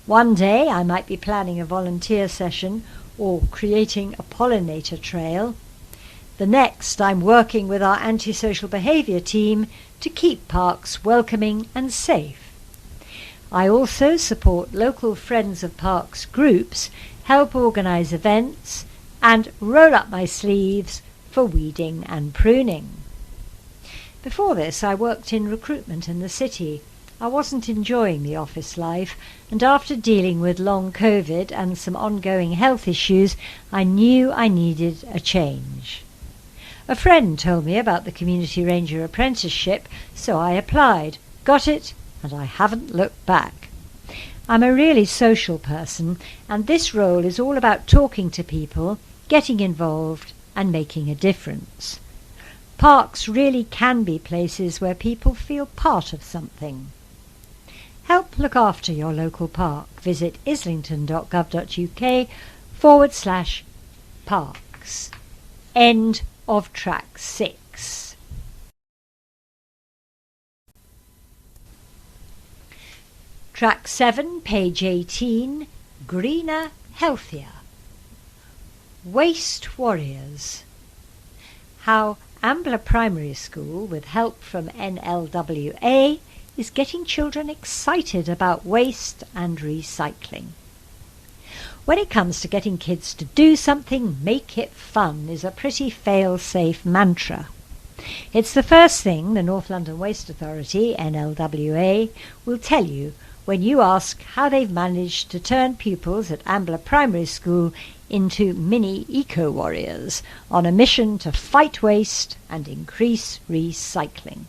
One day I might be planning a volunteer session or creating a pollinator trail. The next I'm working with our antisocial behaviour team to keep parks welcoming and safe. I also support local Friends of Parks groups, help organise events, and roll up my sleeves for weeding and pruning. Before this, I worked in recruitment in the city. I wasn't enjoying the office life, and after dealing with long COVID and some ongoing health issues, I knew I needed a change. A friend told me about the Community Ranger apprenticeship, so I applied, got it, and I haven't looked back. I'm a really social person, and this role is all about talking to people, getting involved, and making a difference. Parks really can be places where people feel part of something. Help look after your local park. Visit islington.gov.uk/parks. End of track 6. Track 7, page 18, Greener, Healthier. Waste Warriors. How Ambler Primary School, with help from NLWA, is getting children excited about waste and recycling. When it comes to getting kids to do something, make it fun is a pretty fail-safe mantra. It's the first thing the North London Waste Authority, NLWA, will tell you when you ask how they've managed to turn pupils at Ambler Primary School into mini eco-warriors on a mission to fight waste and increase recycling.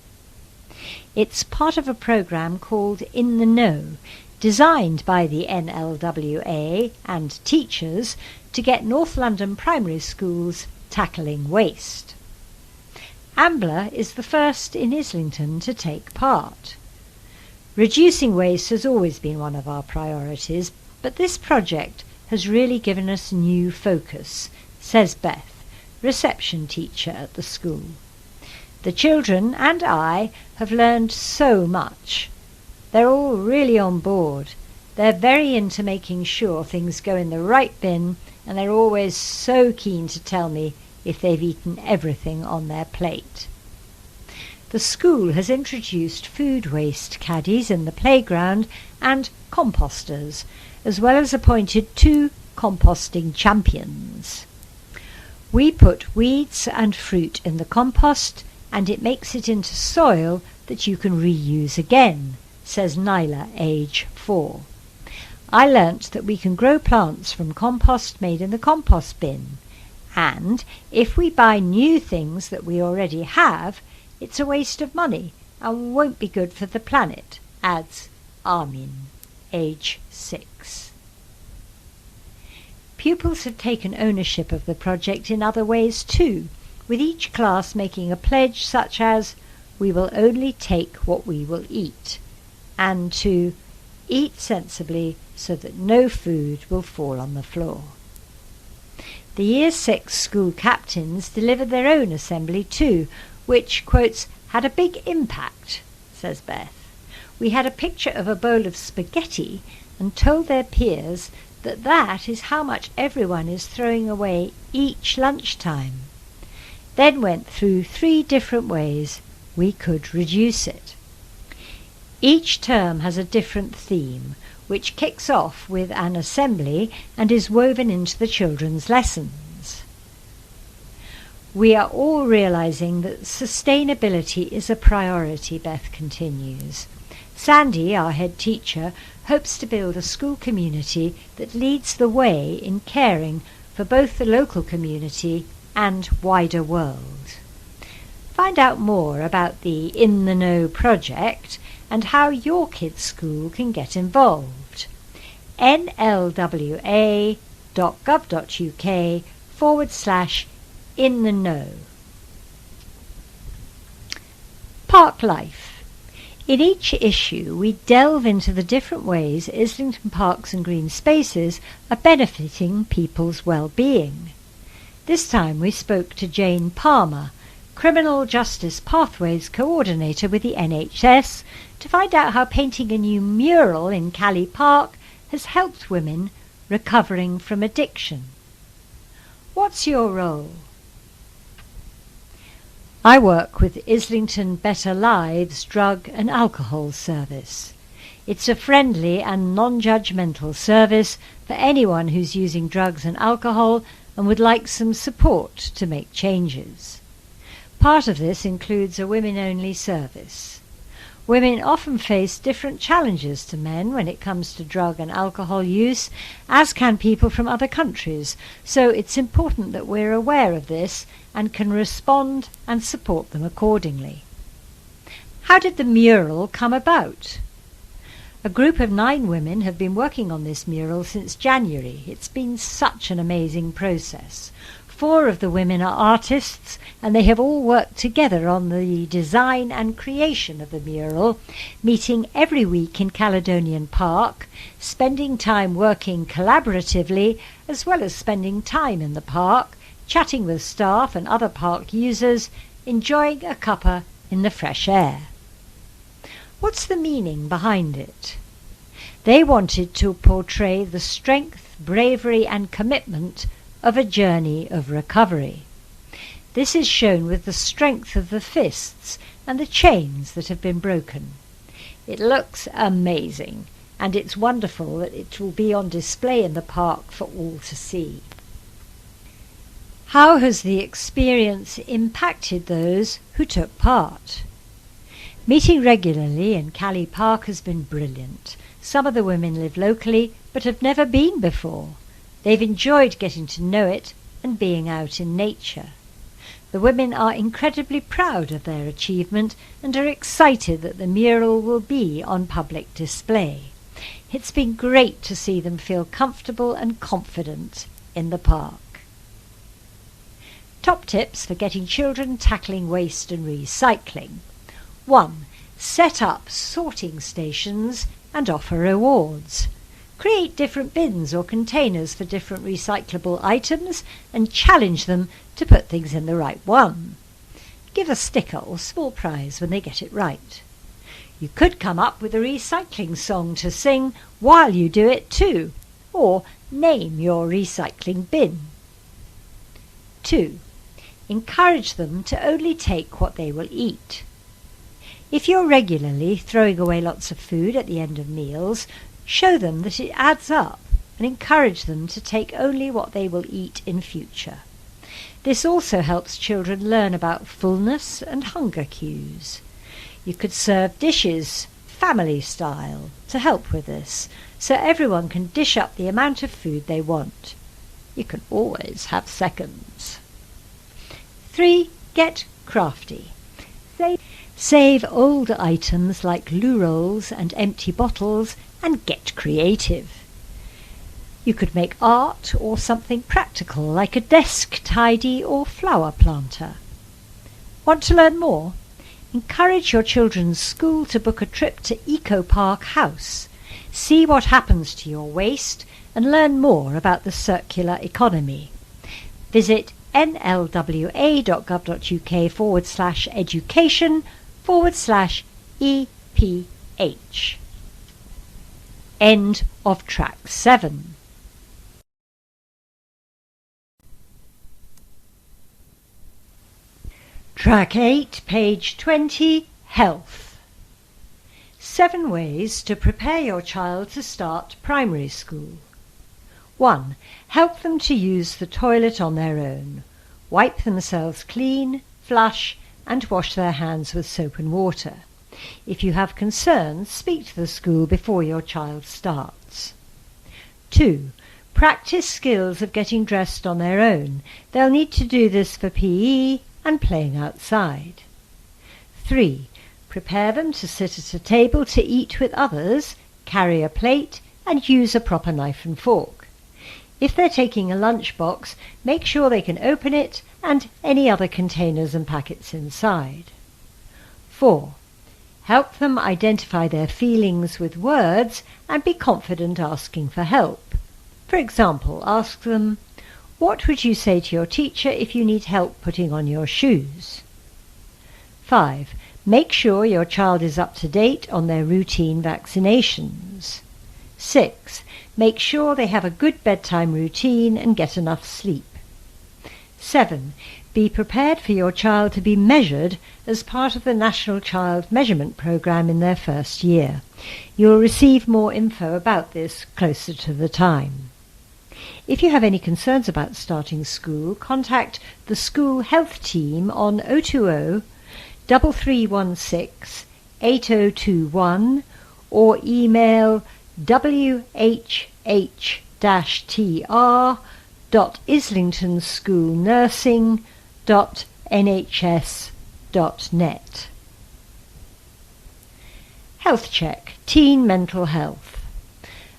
It's part of a programme called In the Know, designed by the NLWA and teachers to get North London primary schools tackling waste. Ambler is the first in Islington to take part. Reducing waste has always been one of our priorities, but this project has really given us new focus, says Beth, reception teacher at the school. The children and I have learned so much. They're all really on board. They're very into making sure things go in the right bin, and they're always so keen to tell me if they've eaten everything on their plate. The school has introduced food waste caddies in the playground and composters, as well as appointed 2 composting champions. We put weeds and fruit in the compost, and it makes it into soil that you can reuse again, says Nyla, age 4. I learnt that we can grow plants from compost made in the compost bin, and if we buy new things that we already have, it's a waste of money and won't be good for the planet, adds Armin, age 6. Pupils have taken ownership of the project in other ways too, with each class making a pledge such as, "We will only take what we will eat," and to eat sensibly so that no food will fall on the floor. The Year 6 school captains delivered their own assembly too, which, quotes, had a big impact, says Beth. We had a picture of a bowl of spaghetti and told their peers that that is how much everyone is throwing away each lunchtime. Then went through 3 different ways we could reduce it. Each term has a different theme, which kicks off with an assembly and is woven into the children's lessons. We are all realizing that sustainability is a priority, Beth continues. Sandy, our head teacher, hopes to build a school community that leads the way in caring for both the local community and wider world. Find out more about the In the Know project and how your kids' school can get involved. nlwa.gov.uk/In the Know. Park Life. In each issue, we delve into the different ways Islington parks and green spaces are benefiting people's well-being. This time we spoke to Jane Palmer, Criminal Justice Pathways Coordinator with the NHS, to find out how painting a new mural in Cally Park has helped women recovering from addiction. What's your role? I work with Islington Better Lives Drug and Alcohol Service. It's a friendly and non-judgmental service for anyone who's using drugs and alcohol and would like some support to make changes. Part of this includes a women-only service. Women often face different challenges to men when it comes to drug and alcohol use, as can people from other countries, so it's important that we're aware of this and can respond and support them accordingly. How did the mural come about? A group of 9 women have been working on this mural since January. It's been such an amazing process. 4 of the women are artists, and they have all worked together on the design and creation of the mural, meeting every week in Caledonian Park, spending time working collaboratively, as well as spending time in the park, chatting with staff and other park users, enjoying a cuppa in the fresh air. What's the meaning behind it? They wanted to portray the strength, bravery and commitment of a journey of recovery. This is shown with the strength of the fists and the chains that have been broken. It looks amazing, and it's wonderful that it will be on display in the park for all to see. How has the experience impacted those who took part? Meeting regularly in Cally Park has been brilliant. Some of the women live locally but have never been before. They've enjoyed getting to know it and being out in nature. The women are incredibly proud of their achievement and are excited that the mural will be on public display. It's been great to see them feel comfortable and confident in the park. Top tips for getting children tackling waste and recycling. 1. Set up sorting stations and offer rewards. Create different bins or containers for different recyclable items and challenge them to put things in the right one. Give a sticker or small prize when they get it right. You could come up with a recycling song to sing while you do it too, or name your recycling bin. 2. Encourage them to only take what they will eat. If you're regularly throwing away lots of food at the end of meals, show them that it adds up and encourage them to take only what they will eat in future. This also helps children learn about fullness and hunger cues. You could serve dishes family style to help with this, so everyone can dish up the amount of food they want. You can always have seconds. 3. Get crafty. Save old items like loo rolls and empty bottles and get creative. You could make art or something practical like a desk tidy or flower planter. Want to learn more? Encourage your children's school to book a trip to Eco Park House. See what happens to your waste and learn more about the circular economy. Visit nlwa.gov.uk/education/EPH. End of Track 7. Track 8, page 20, Health. 7 ways to prepare your child to start primary school. 1. Help them to use the toilet on their own. Wipe themselves clean, flush, and wash their hands with soap and water. If you have concerns, speak to the school before your child starts. 2. Practice skills of getting dressed on their own. They'll need to do this for PE and playing outside. 3. Prepare them to sit at a table to eat with others, carry a plate, and use a proper knife and fork. If they're taking a lunchbox, make sure they can open it and any other containers and packets inside. 4. Help them identify their feelings with words and be confident asking for help. For example, ask them, "What would you say to your teacher if you need help putting on your shoes?" 5. Make sure your child is up to date on their routine vaccinations. 6. Make sure they have a good bedtime routine and get enough sleep. 7. Be prepared for your child to be measured as part of the National Child Measurement Programme in their first year. You'll receive more info about this closer to the time. If you have any concerns about starting school, contact the school health team on 020 3316 8021 or email whh-tr.islingtonschoolnursing.nhs.net. Health Check, Teen Mental Health.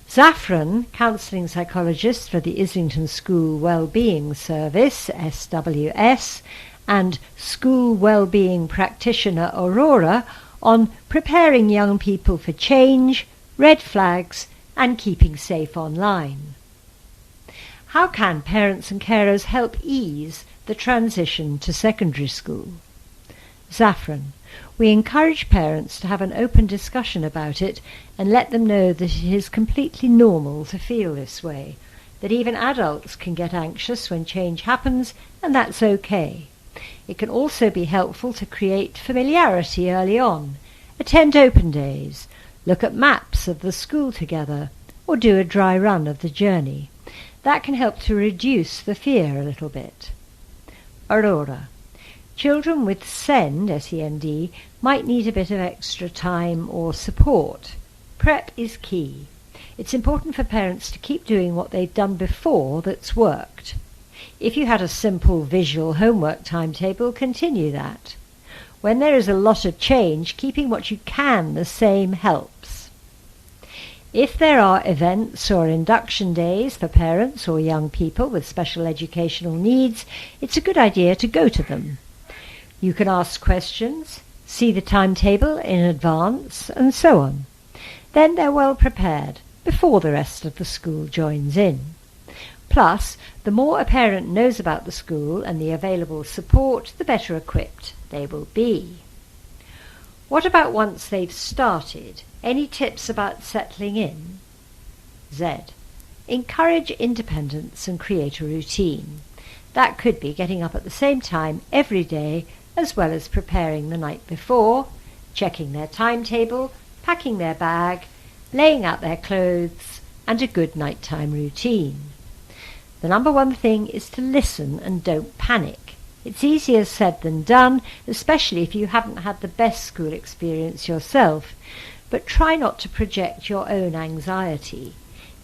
Zafran, counselling psychologist for the Islington School Wellbeing Service, SWS, and school wellbeing practitioner Aurora on preparing young people for change, red flags, and keeping safe online. How can parents and carers help ease the transition to secondary school? Zafran, we encourage parents to have an open discussion about it and let them know that it is completely normal to feel this way, that even adults can get anxious when change happens, and that's okay. It can also be helpful to create familiarity early on. Attend open days, look at maps of the school together, or do a dry run of the journey. That can help to reduce the fear a little bit. Aurora. Children with SEND might need a bit of extra time or support. Prep is key. It's important for parents to keep doing what they've done before that's worked. If you had a simple visual homework timetable, continue that. When there is a lot of change, keeping what you can the same helps. If there are events or induction days for parents or young people with special educational needs, it's a good idea to go to them. You can ask questions, see the timetable in advance, and so on. Then they're well prepared before the rest of the school joins in. Plus, the more a parent knows about the school and the available support, the better equipped they will be. What about once they've started? Any tips about settling in? Z. Encourage independence and create a routine. That could be getting up at the same time every day, as well as preparing the night before, checking their timetable, packing their bag, laying out their clothes, and a good nighttime routine. The number one thing is to listen and don't panic. It's easier said than done, especially if you haven't had the best school experience yourself, but try not to project your own anxiety.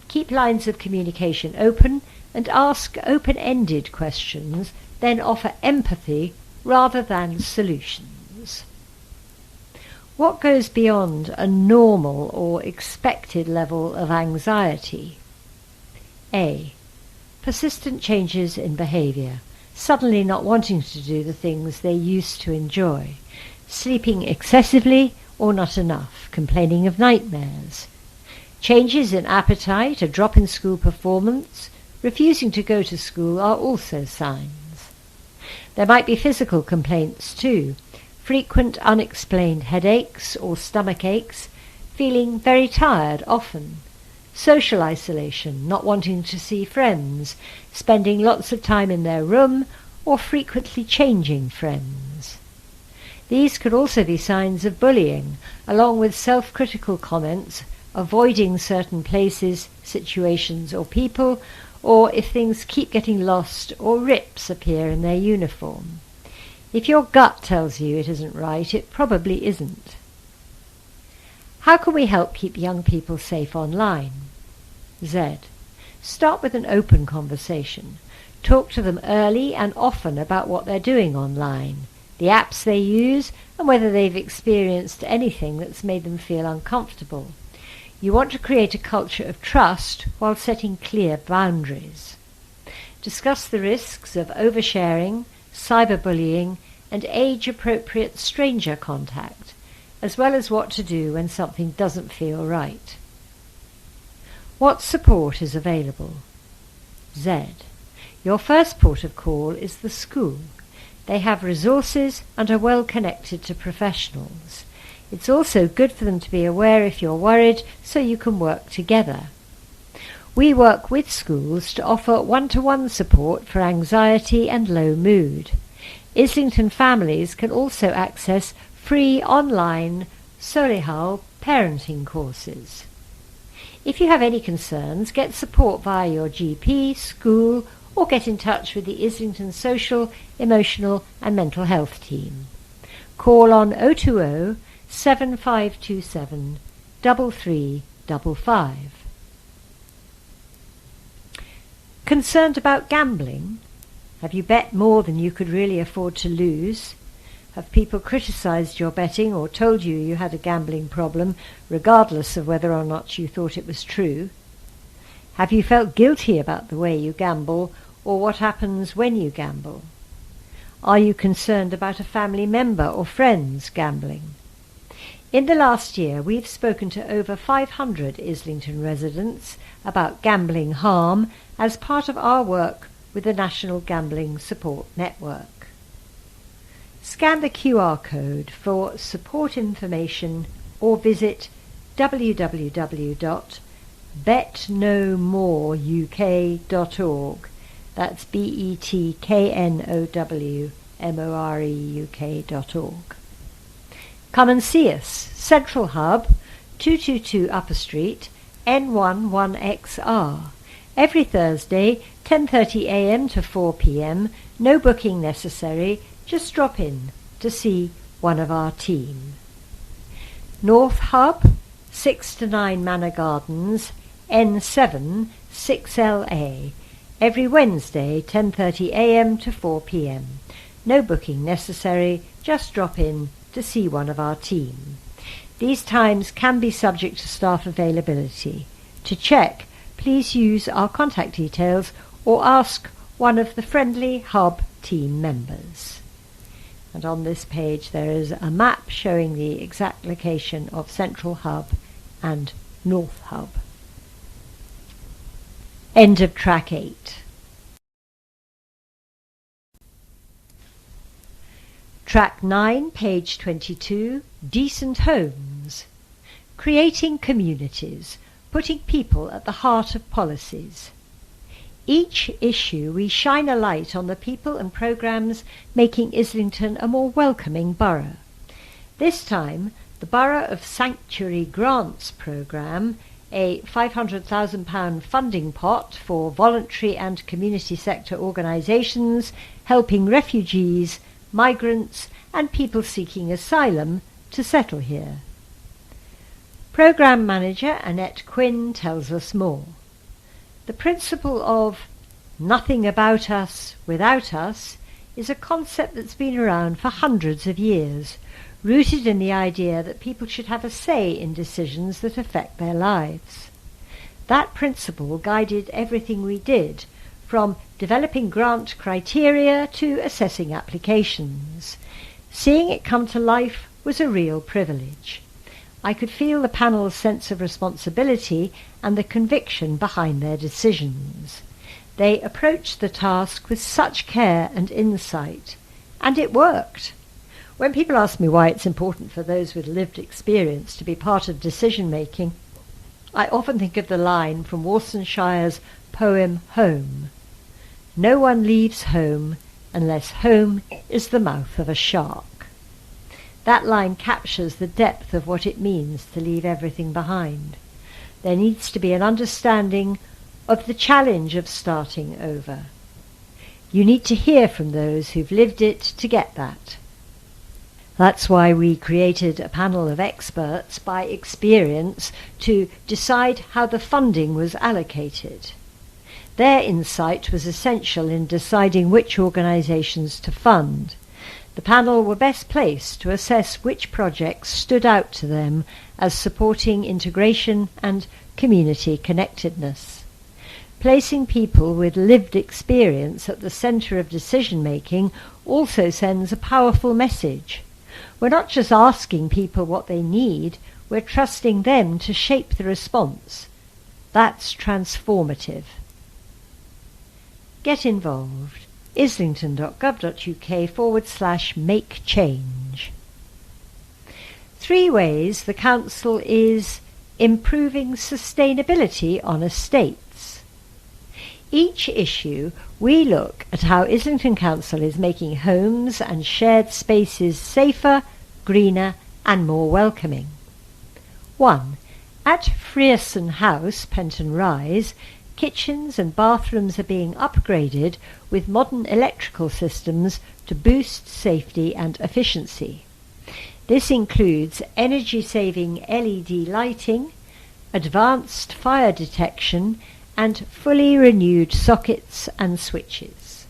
Keep lines of communication open and ask open-ended questions, then offer empathy rather than solutions. What goes beyond a normal or expected level of anxiety? A. Persistent changes in behaviour, suddenly not wanting to do the things they used to enjoy. sleeping excessively or not enough, complaining of nightmares. Changes in appetite, a drop in school performance, refusing to go to school are also signs. There might be physical complaints too, frequent unexplained headaches or stomach aches, feeling very tired often, social isolation, not wanting to see friends, spending lots of time in their room or frequently changing friends. These could also be signs of bullying, along with self-critical comments, avoiding certain places, situations or people, or if things keep getting lost or rips appear in their uniform. If your gut tells you it isn't right, it probably isn't. How can we help keep young people safe online? Z. Start with an open conversation. Talk to them early and often about what they're doing online, the apps they use, and whether they've experienced anything that's made them feel uncomfortable. You want to create a culture of trust while setting clear boundaries. Discuss the risks of oversharing, cyberbullying, and age-appropriate stranger contact, as well as what to do when something doesn't feel right. What support is available? Z. Your first port of call is the school. They have resources and are well connected to professionals. It's also good for them to be aware if you're worried, so you can work together. We work with schools to offer one-to-one support for anxiety and low mood. Islington families can also access free online Solihull parenting courses. If you have any concerns, get support via your GP, school, or get in touch with the Islington Social, Emotional and Mental Health team. Call on 020 7527 3355. Concerned about gambling? Have you bet more than you could really afford to lose? Have people criticised your betting or told you you had a gambling problem, regardless of whether or not you thought it was true? Have you felt guilty about the way you gamble or what happens when you gamble? Are you concerned about a family member or friends gambling? In the last year, we've spoken to over 500 Islington residents about gambling harm as part of our work with the National Gambling Support Network. Scan the QR code for support information or visit www.betknowmoreuk.org. That's betknowmoreuk.org. Come and see us. Central Hub, 222 Upper Street, N11XR. Every Thursday, 10:30 a.m. to 4 p.m. No booking necessary. Just drop in to see one of our team. North Hub, 6 to 9 Manor Gardens, N7 6LA. Every Wednesday, 10:30 a.m. to 4 p.m. No booking necessary. Just drop in to see one of our team. These times can be subject to staff availability. To check, please use our contact details or ask one of the friendly Hub team members. And on this page there is a map showing the exact location of Central Hub and North Hub. End of track 8. Track 9, page 22, Decent Homes. Creating communities, putting people at the heart of policies. Each issue we shine a light on the people and programmes making Islington a more welcoming borough. This time, the Borough of Sanctuary Grants programme, a £500,000 funding pot for voluntary and community sector organisations helping refugees, migrants and people seeking asylum to settle here. Programme Manager Annette Quinn tells us more. The principle of nothing about us without us is a concept that's been around for hundreds of years, rooted in the idea that people should have a say in decisions that affect their lives. That principle guided everything we did, from developing grant criteria to assessing applications. Seeing it come to life was a real privilege. I could feel the panel's sense of responsibility and the conviction behind their decisions. They approached the task with such care and insight, and it worked. When people ask me why it's important for those with lived experience to be part of decision-making, I often think of the line from Worcestershire's poem Home. No one leaves home unless home is the mouth of a shark. That line captures the depth of what it means to leave everything behind. There needs to be an understanding of the challenge of starting over. You need to hear from those who've lived it to get that. That's why we created a panel of experts by experience to decide how the funding was allocated. Their insight was essential in deciding which organisations to fund. The panel were best placed to assess which projects stood out to them as supporting integration and community connectedness. Placing people with lived experience at the centre of decision-making also sends a powerful message. We're not just asking people what they need, we're trusting them to shape the response. That's transformative. Get involved. islington.gov.uk/make change. 3 ways the Council is improving sustainability on estates. Each issue we look at how Islington Council is making homes and shared spaces safer, greener and more welcoming. 1. At Frierson House, Penton Rise, kitchens and bathrooms are being upgraded with modern electrical systems to boost safety and efficiency. This includes energy-saving LED lighting, advanced fire detection and fully renewed sockets and switches.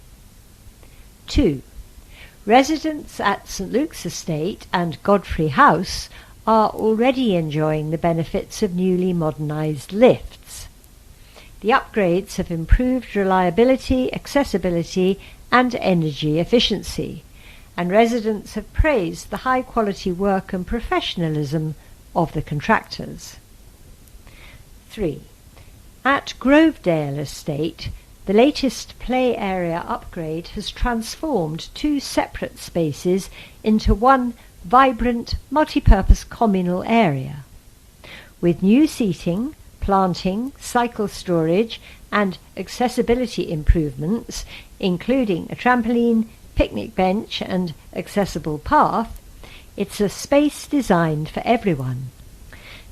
2. Residents at St Luke's Estate and Godfrey House are already enjoying the benefits of newly modernised lifts. The upgrades have improved reliability, accessibility and energy efficiency, and residents have praised the high-quality work and professionalism of the contractors. 3. At Grovedale Estate, the latest play area upgrade has transformed 2 separate spaces into one vibrant, multi-purpose communal area. With new seating, planting, cycle storage and accessibility improvements, including a trampoline, picnic bench and accessible path, it's a space designed for everyone.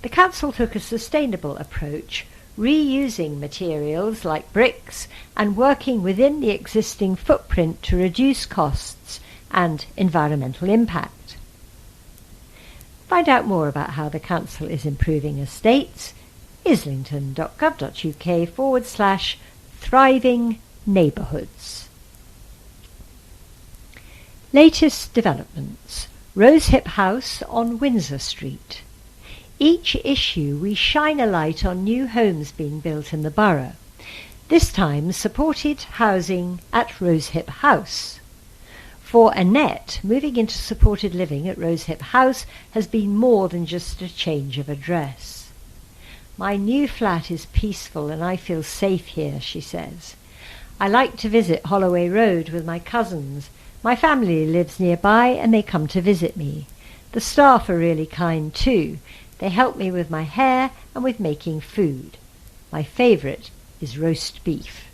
The Council took a sustainable approach, reusing materials like bricks and working within the existing footprint to reduce costs and environmental impact. Find out more about how the Council is improving estates. islington.gov.uk/thriving neighbourhoods. Latest developments. Rosehip House on Windsor Street. Each issue we shine a light on new homes being built in the borough, this time supported housing at Rosehip House. For Annette, moving into supported living at Rosehip House has been more than just a change of address. My new flat is peaceful and I feel safe here, she says. I like to visit Holloway Road with my cousins. My family lives nearby and they come to visit me. The staff are really kind too. They help me with my hair and with making food. My favourite is roast beef.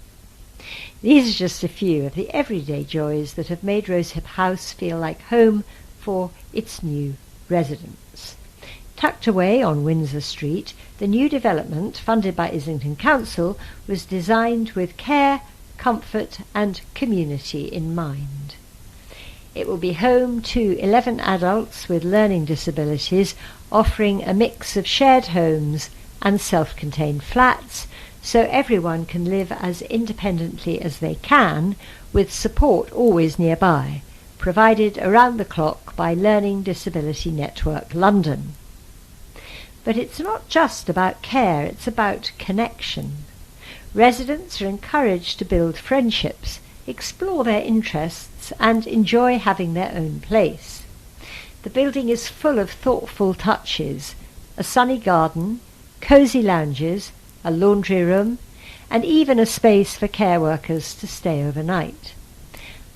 These are just a few of the everyday joys that have made Rosehip House feel like home for its new residents. Tucked away on Windsor Street, the new development, funded by Islington Council, was designed with care, comfort and community in mind. It will be home to 11 adults with learning disabilities, offering a mix of shared homes and self-contained flats, so everyone can live as independently as they can, with support always nearby, provided around the clock by Learning Disability Network London. But it's not just about care, it's about connection. Residents are encouraged to build friendships, explore their interests and enjoy having their own place. The building is full of thoughtful touches: a sunny garden, cosy lounges, a laundry room, and even a space for care workers to stay overnight.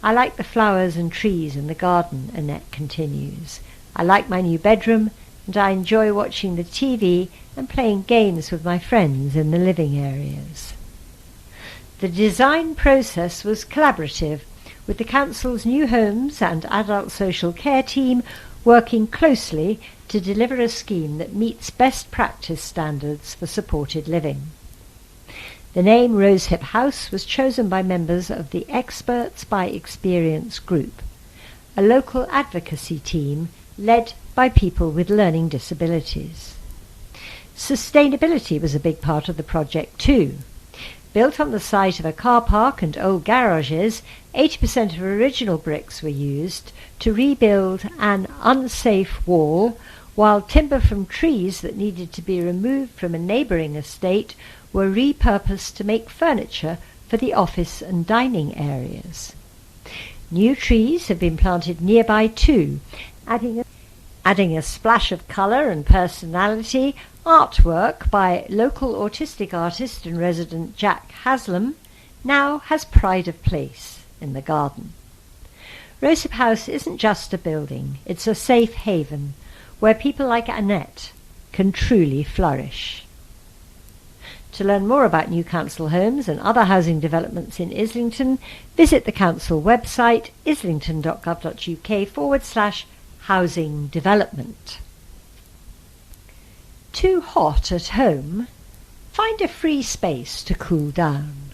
I like the flowers and trees in the garden, Annette continues. I like my new bedroom, and I enjoy watching the TV and playing games with my friends in the living areas. The design process was collaborative, with the Council's new homes and adult social care team working closely to deliver a scheme that meets best practice standards for supported living. The name Rosehip House was chosen by members of the Experts by Experience group, a local advocacy team led by people with learning disabilities. Sustainability was a big part of the project too. Built on the site of a car park and old garages, 80% of original bricks were used to rebuild an unsafe wall, while timber from trees that needed to be removed from a neighbouring estate were repurposed to make furniture for the office and dining areas. New trees have been planted nearby too, adding a splash of colour and personality. Artwork by local autistic artist and resident Jack Haslam now has pride of place in the garden. Rosehip House isn't just a building, it's a safe haven where people like Annette can truly flourish. To learn more about new council homes and other housing developments in Islington, visit the council website islington.gov.uk/housing development. Too hot at home? Find a free space to cool down.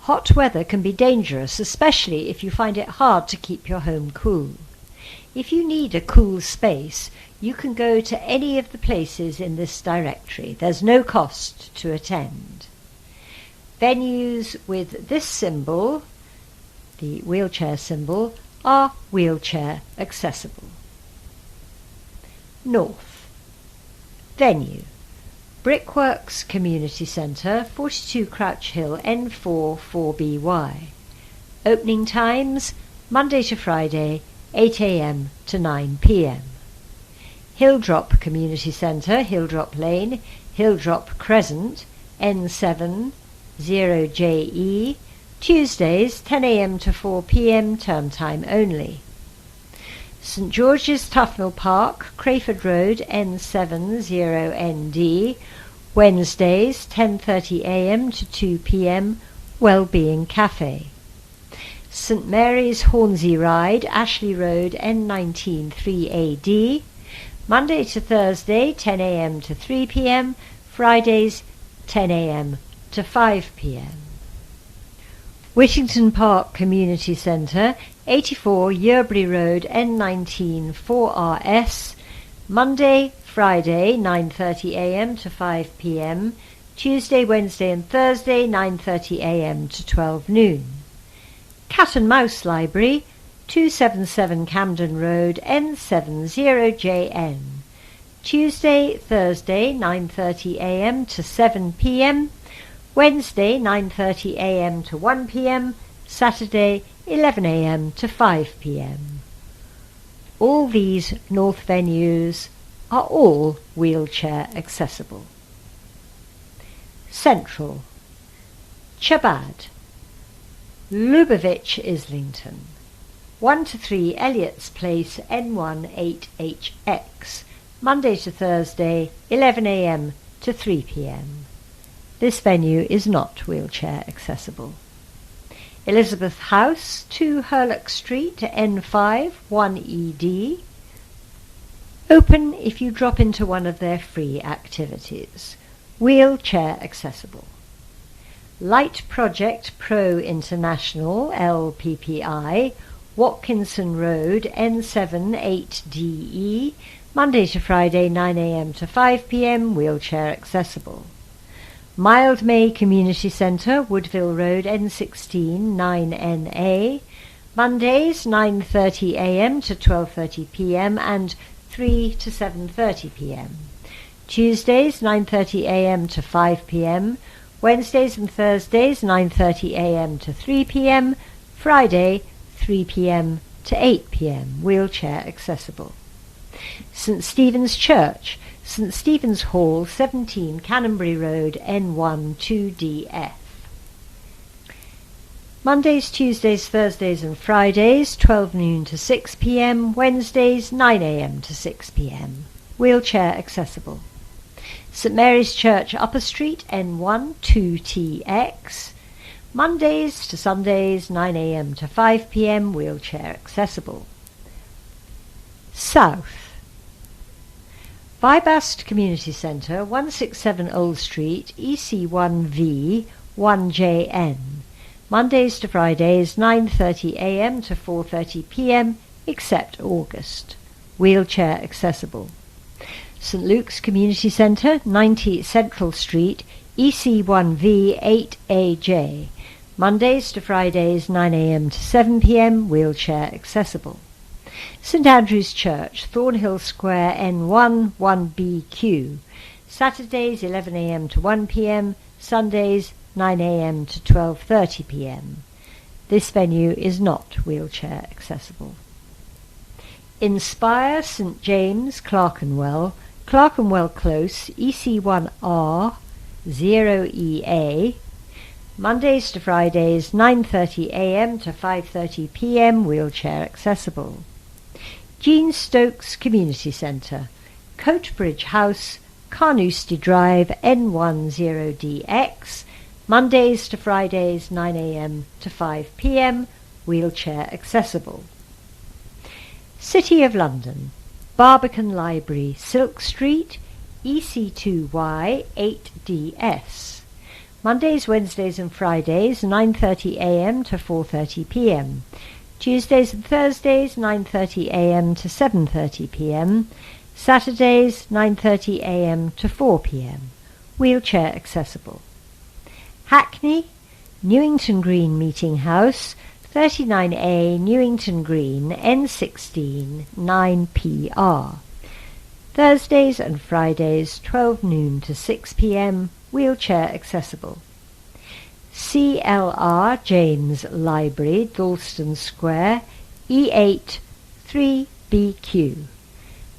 Hot weather can be dangerous, especially if you find it hard to keep your home cool. If you need a cool space, you can go to any of the places in this directory. There's no cost to attend. Venues with this symbol, the wheelchair symbol, are wheelchair accessible. North. Venue: Brickworks Community Centre, 42 Crouch Hill, N4 4BY. Opening times: Monday to Friday, 8 a.m. to 9 p.m. Hilldrop Community Centre, Hilldrop Lane, Hilldrop Crescent, N7 0JE. Tuesdays, 10 a.m. to 4 p.m. term time only. St George's Tuffnell Park, Crayford Road, N7 0ND. Wednesdays, 10:30 a.m. to 2 p.m. Wellbeing Cafe. St Mary's Hornsey Ride, Ashley Road, N19 3AD. Monday to Thursday, 10 a.m. to 3 p.m. Fridays, 10 a.m. to 5 p.m. Whittington Park Community Centre, 84 Yearbury Road, N19 4RS. Monday, Friday, 9:30 a.m. to 5 p.m. Tuesday, Wednesday and Thursday, 9:30 a.m. to 12 noon. Cat and Mouse Library, 277 Camden Road, N70JN. Tuesday, Thursday, 9:30 a.m. to 7 p.m. Wednesday, 9:30 a.m. to 1 p.m. Saturday, 11 a.m. to 5 p.m. All these North venues are all wheelchair accessible. Central. Chabad. Lubavitch, Islington. 1 to 3 Elliott's Place, N1 8HX. Monday to Thursday, 11 a.m. to 3 p.m. This venue is not wheelchair accessible. Elizabeth House, 2 Hurlock Street, N5 1ED. Open if you drop into one of their free activities. Wheelchair accessible. Light Project Pro International, LPPI, Watkinson Road, N7 8DE. Monday to Friday, 9 a.m. to 5 p.m. Wheelchair accessible. Mildmay Community Centre, Woodville Road, N16 9NA. Mondays, 9:30 a.m. to 12:30 p.m. and 3 to 7:30 p.m. Tuesdays, 9:30 a.m. to 5 p.m. Wednesdays and Thursdays, 9:30 a.m. to 3 p.m. Friday, 3 p.m. to 8 p.m. Wheelchair accessible. St Stephen's Church, St Stephen's Hall, 17 Canonbury Road, N1 2DF. Mondays, Tuesdays, Thursdays and Fridays, 12 noon to 6 p.m, Wednesdays, 9 a.m. to 6 p.m. Wheelchair accessible. St Mary's Church, Upper Street, N1 2TX. Mondays to Sundays, 9 a.m. to 5 p.m, wheelchair accessible. South. Vibast Community Centre, 167 Old Street, EC1V 1JN. Mondays to Fridays, 9:30 a.m. to 4:30 p.m, except August. Wheelchair accessible. St Luke's Community Centre, 90 Central Street, EC1V 8AJ. Mondays to Fridays, 9 a.m. to 7 p.m, wheelchair accessible. St Andrew's Church, Thornhill Square, N1 1BQ. Saturdays, 11 a.m. to 1 p.m, Sundays, 9 a.m. to 12:30 p.m. This venue is not wheelchair accessible. Inspire St James, Clerkenwell, Clerkenwell Close, EC1R 0EA. Mondays to Fridays, 9:30 a.m. to 5:30 p.m, wheelchair accessible. Jean Stokes Community Centre, Coatbridge House, Carnoustie Drive, N10DX. Mondays to Fridays, 9 a.m. to 5 p.m, wheelchair accessible. City of London, Barbican Library, Silk Street, EC2Y 8DS. Mondays, Wednesdays and Fridays, 9:30 a.m. to 4:30 p.m. Tuesdays and Thursdays, 9:30 a.m. to 7:30 p.m. Saturdays, 9:30 a.m. to 4 p.m. Wheelchair accessible. Hackney, Newington Green Meeting House, 39A Newington Green, N16 9PR. Thursdays and Fridays, 12 noon to 6 p.m, wheelchair accessible. CLR James Library, Dalston Square, E8 3BQ.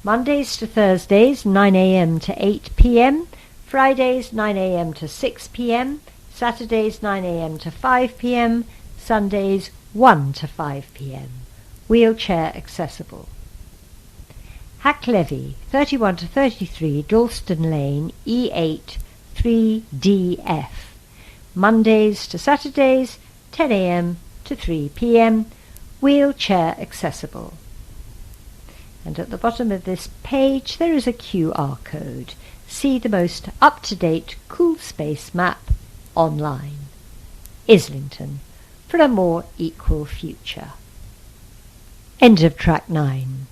Mondays to Thursdays, 9 a.m. to 8 p.m, Fridays, 9 a.m. to 6 p.m, Saturdays, 9 a.m. to 5 p.m, Sundays, 1 to 5 p.m. Wheelchair accessible. Hacklevy, 31 to 33 Dalston Lane, E8 3DF. Mondays to Saturdays, 10 a.m. to 3 p.m. Wheelchair accessible. And at the bottom of this page there is a QR code. See the most up-to-date Cool Space map online. Islington, for a more equal future. End of track 9.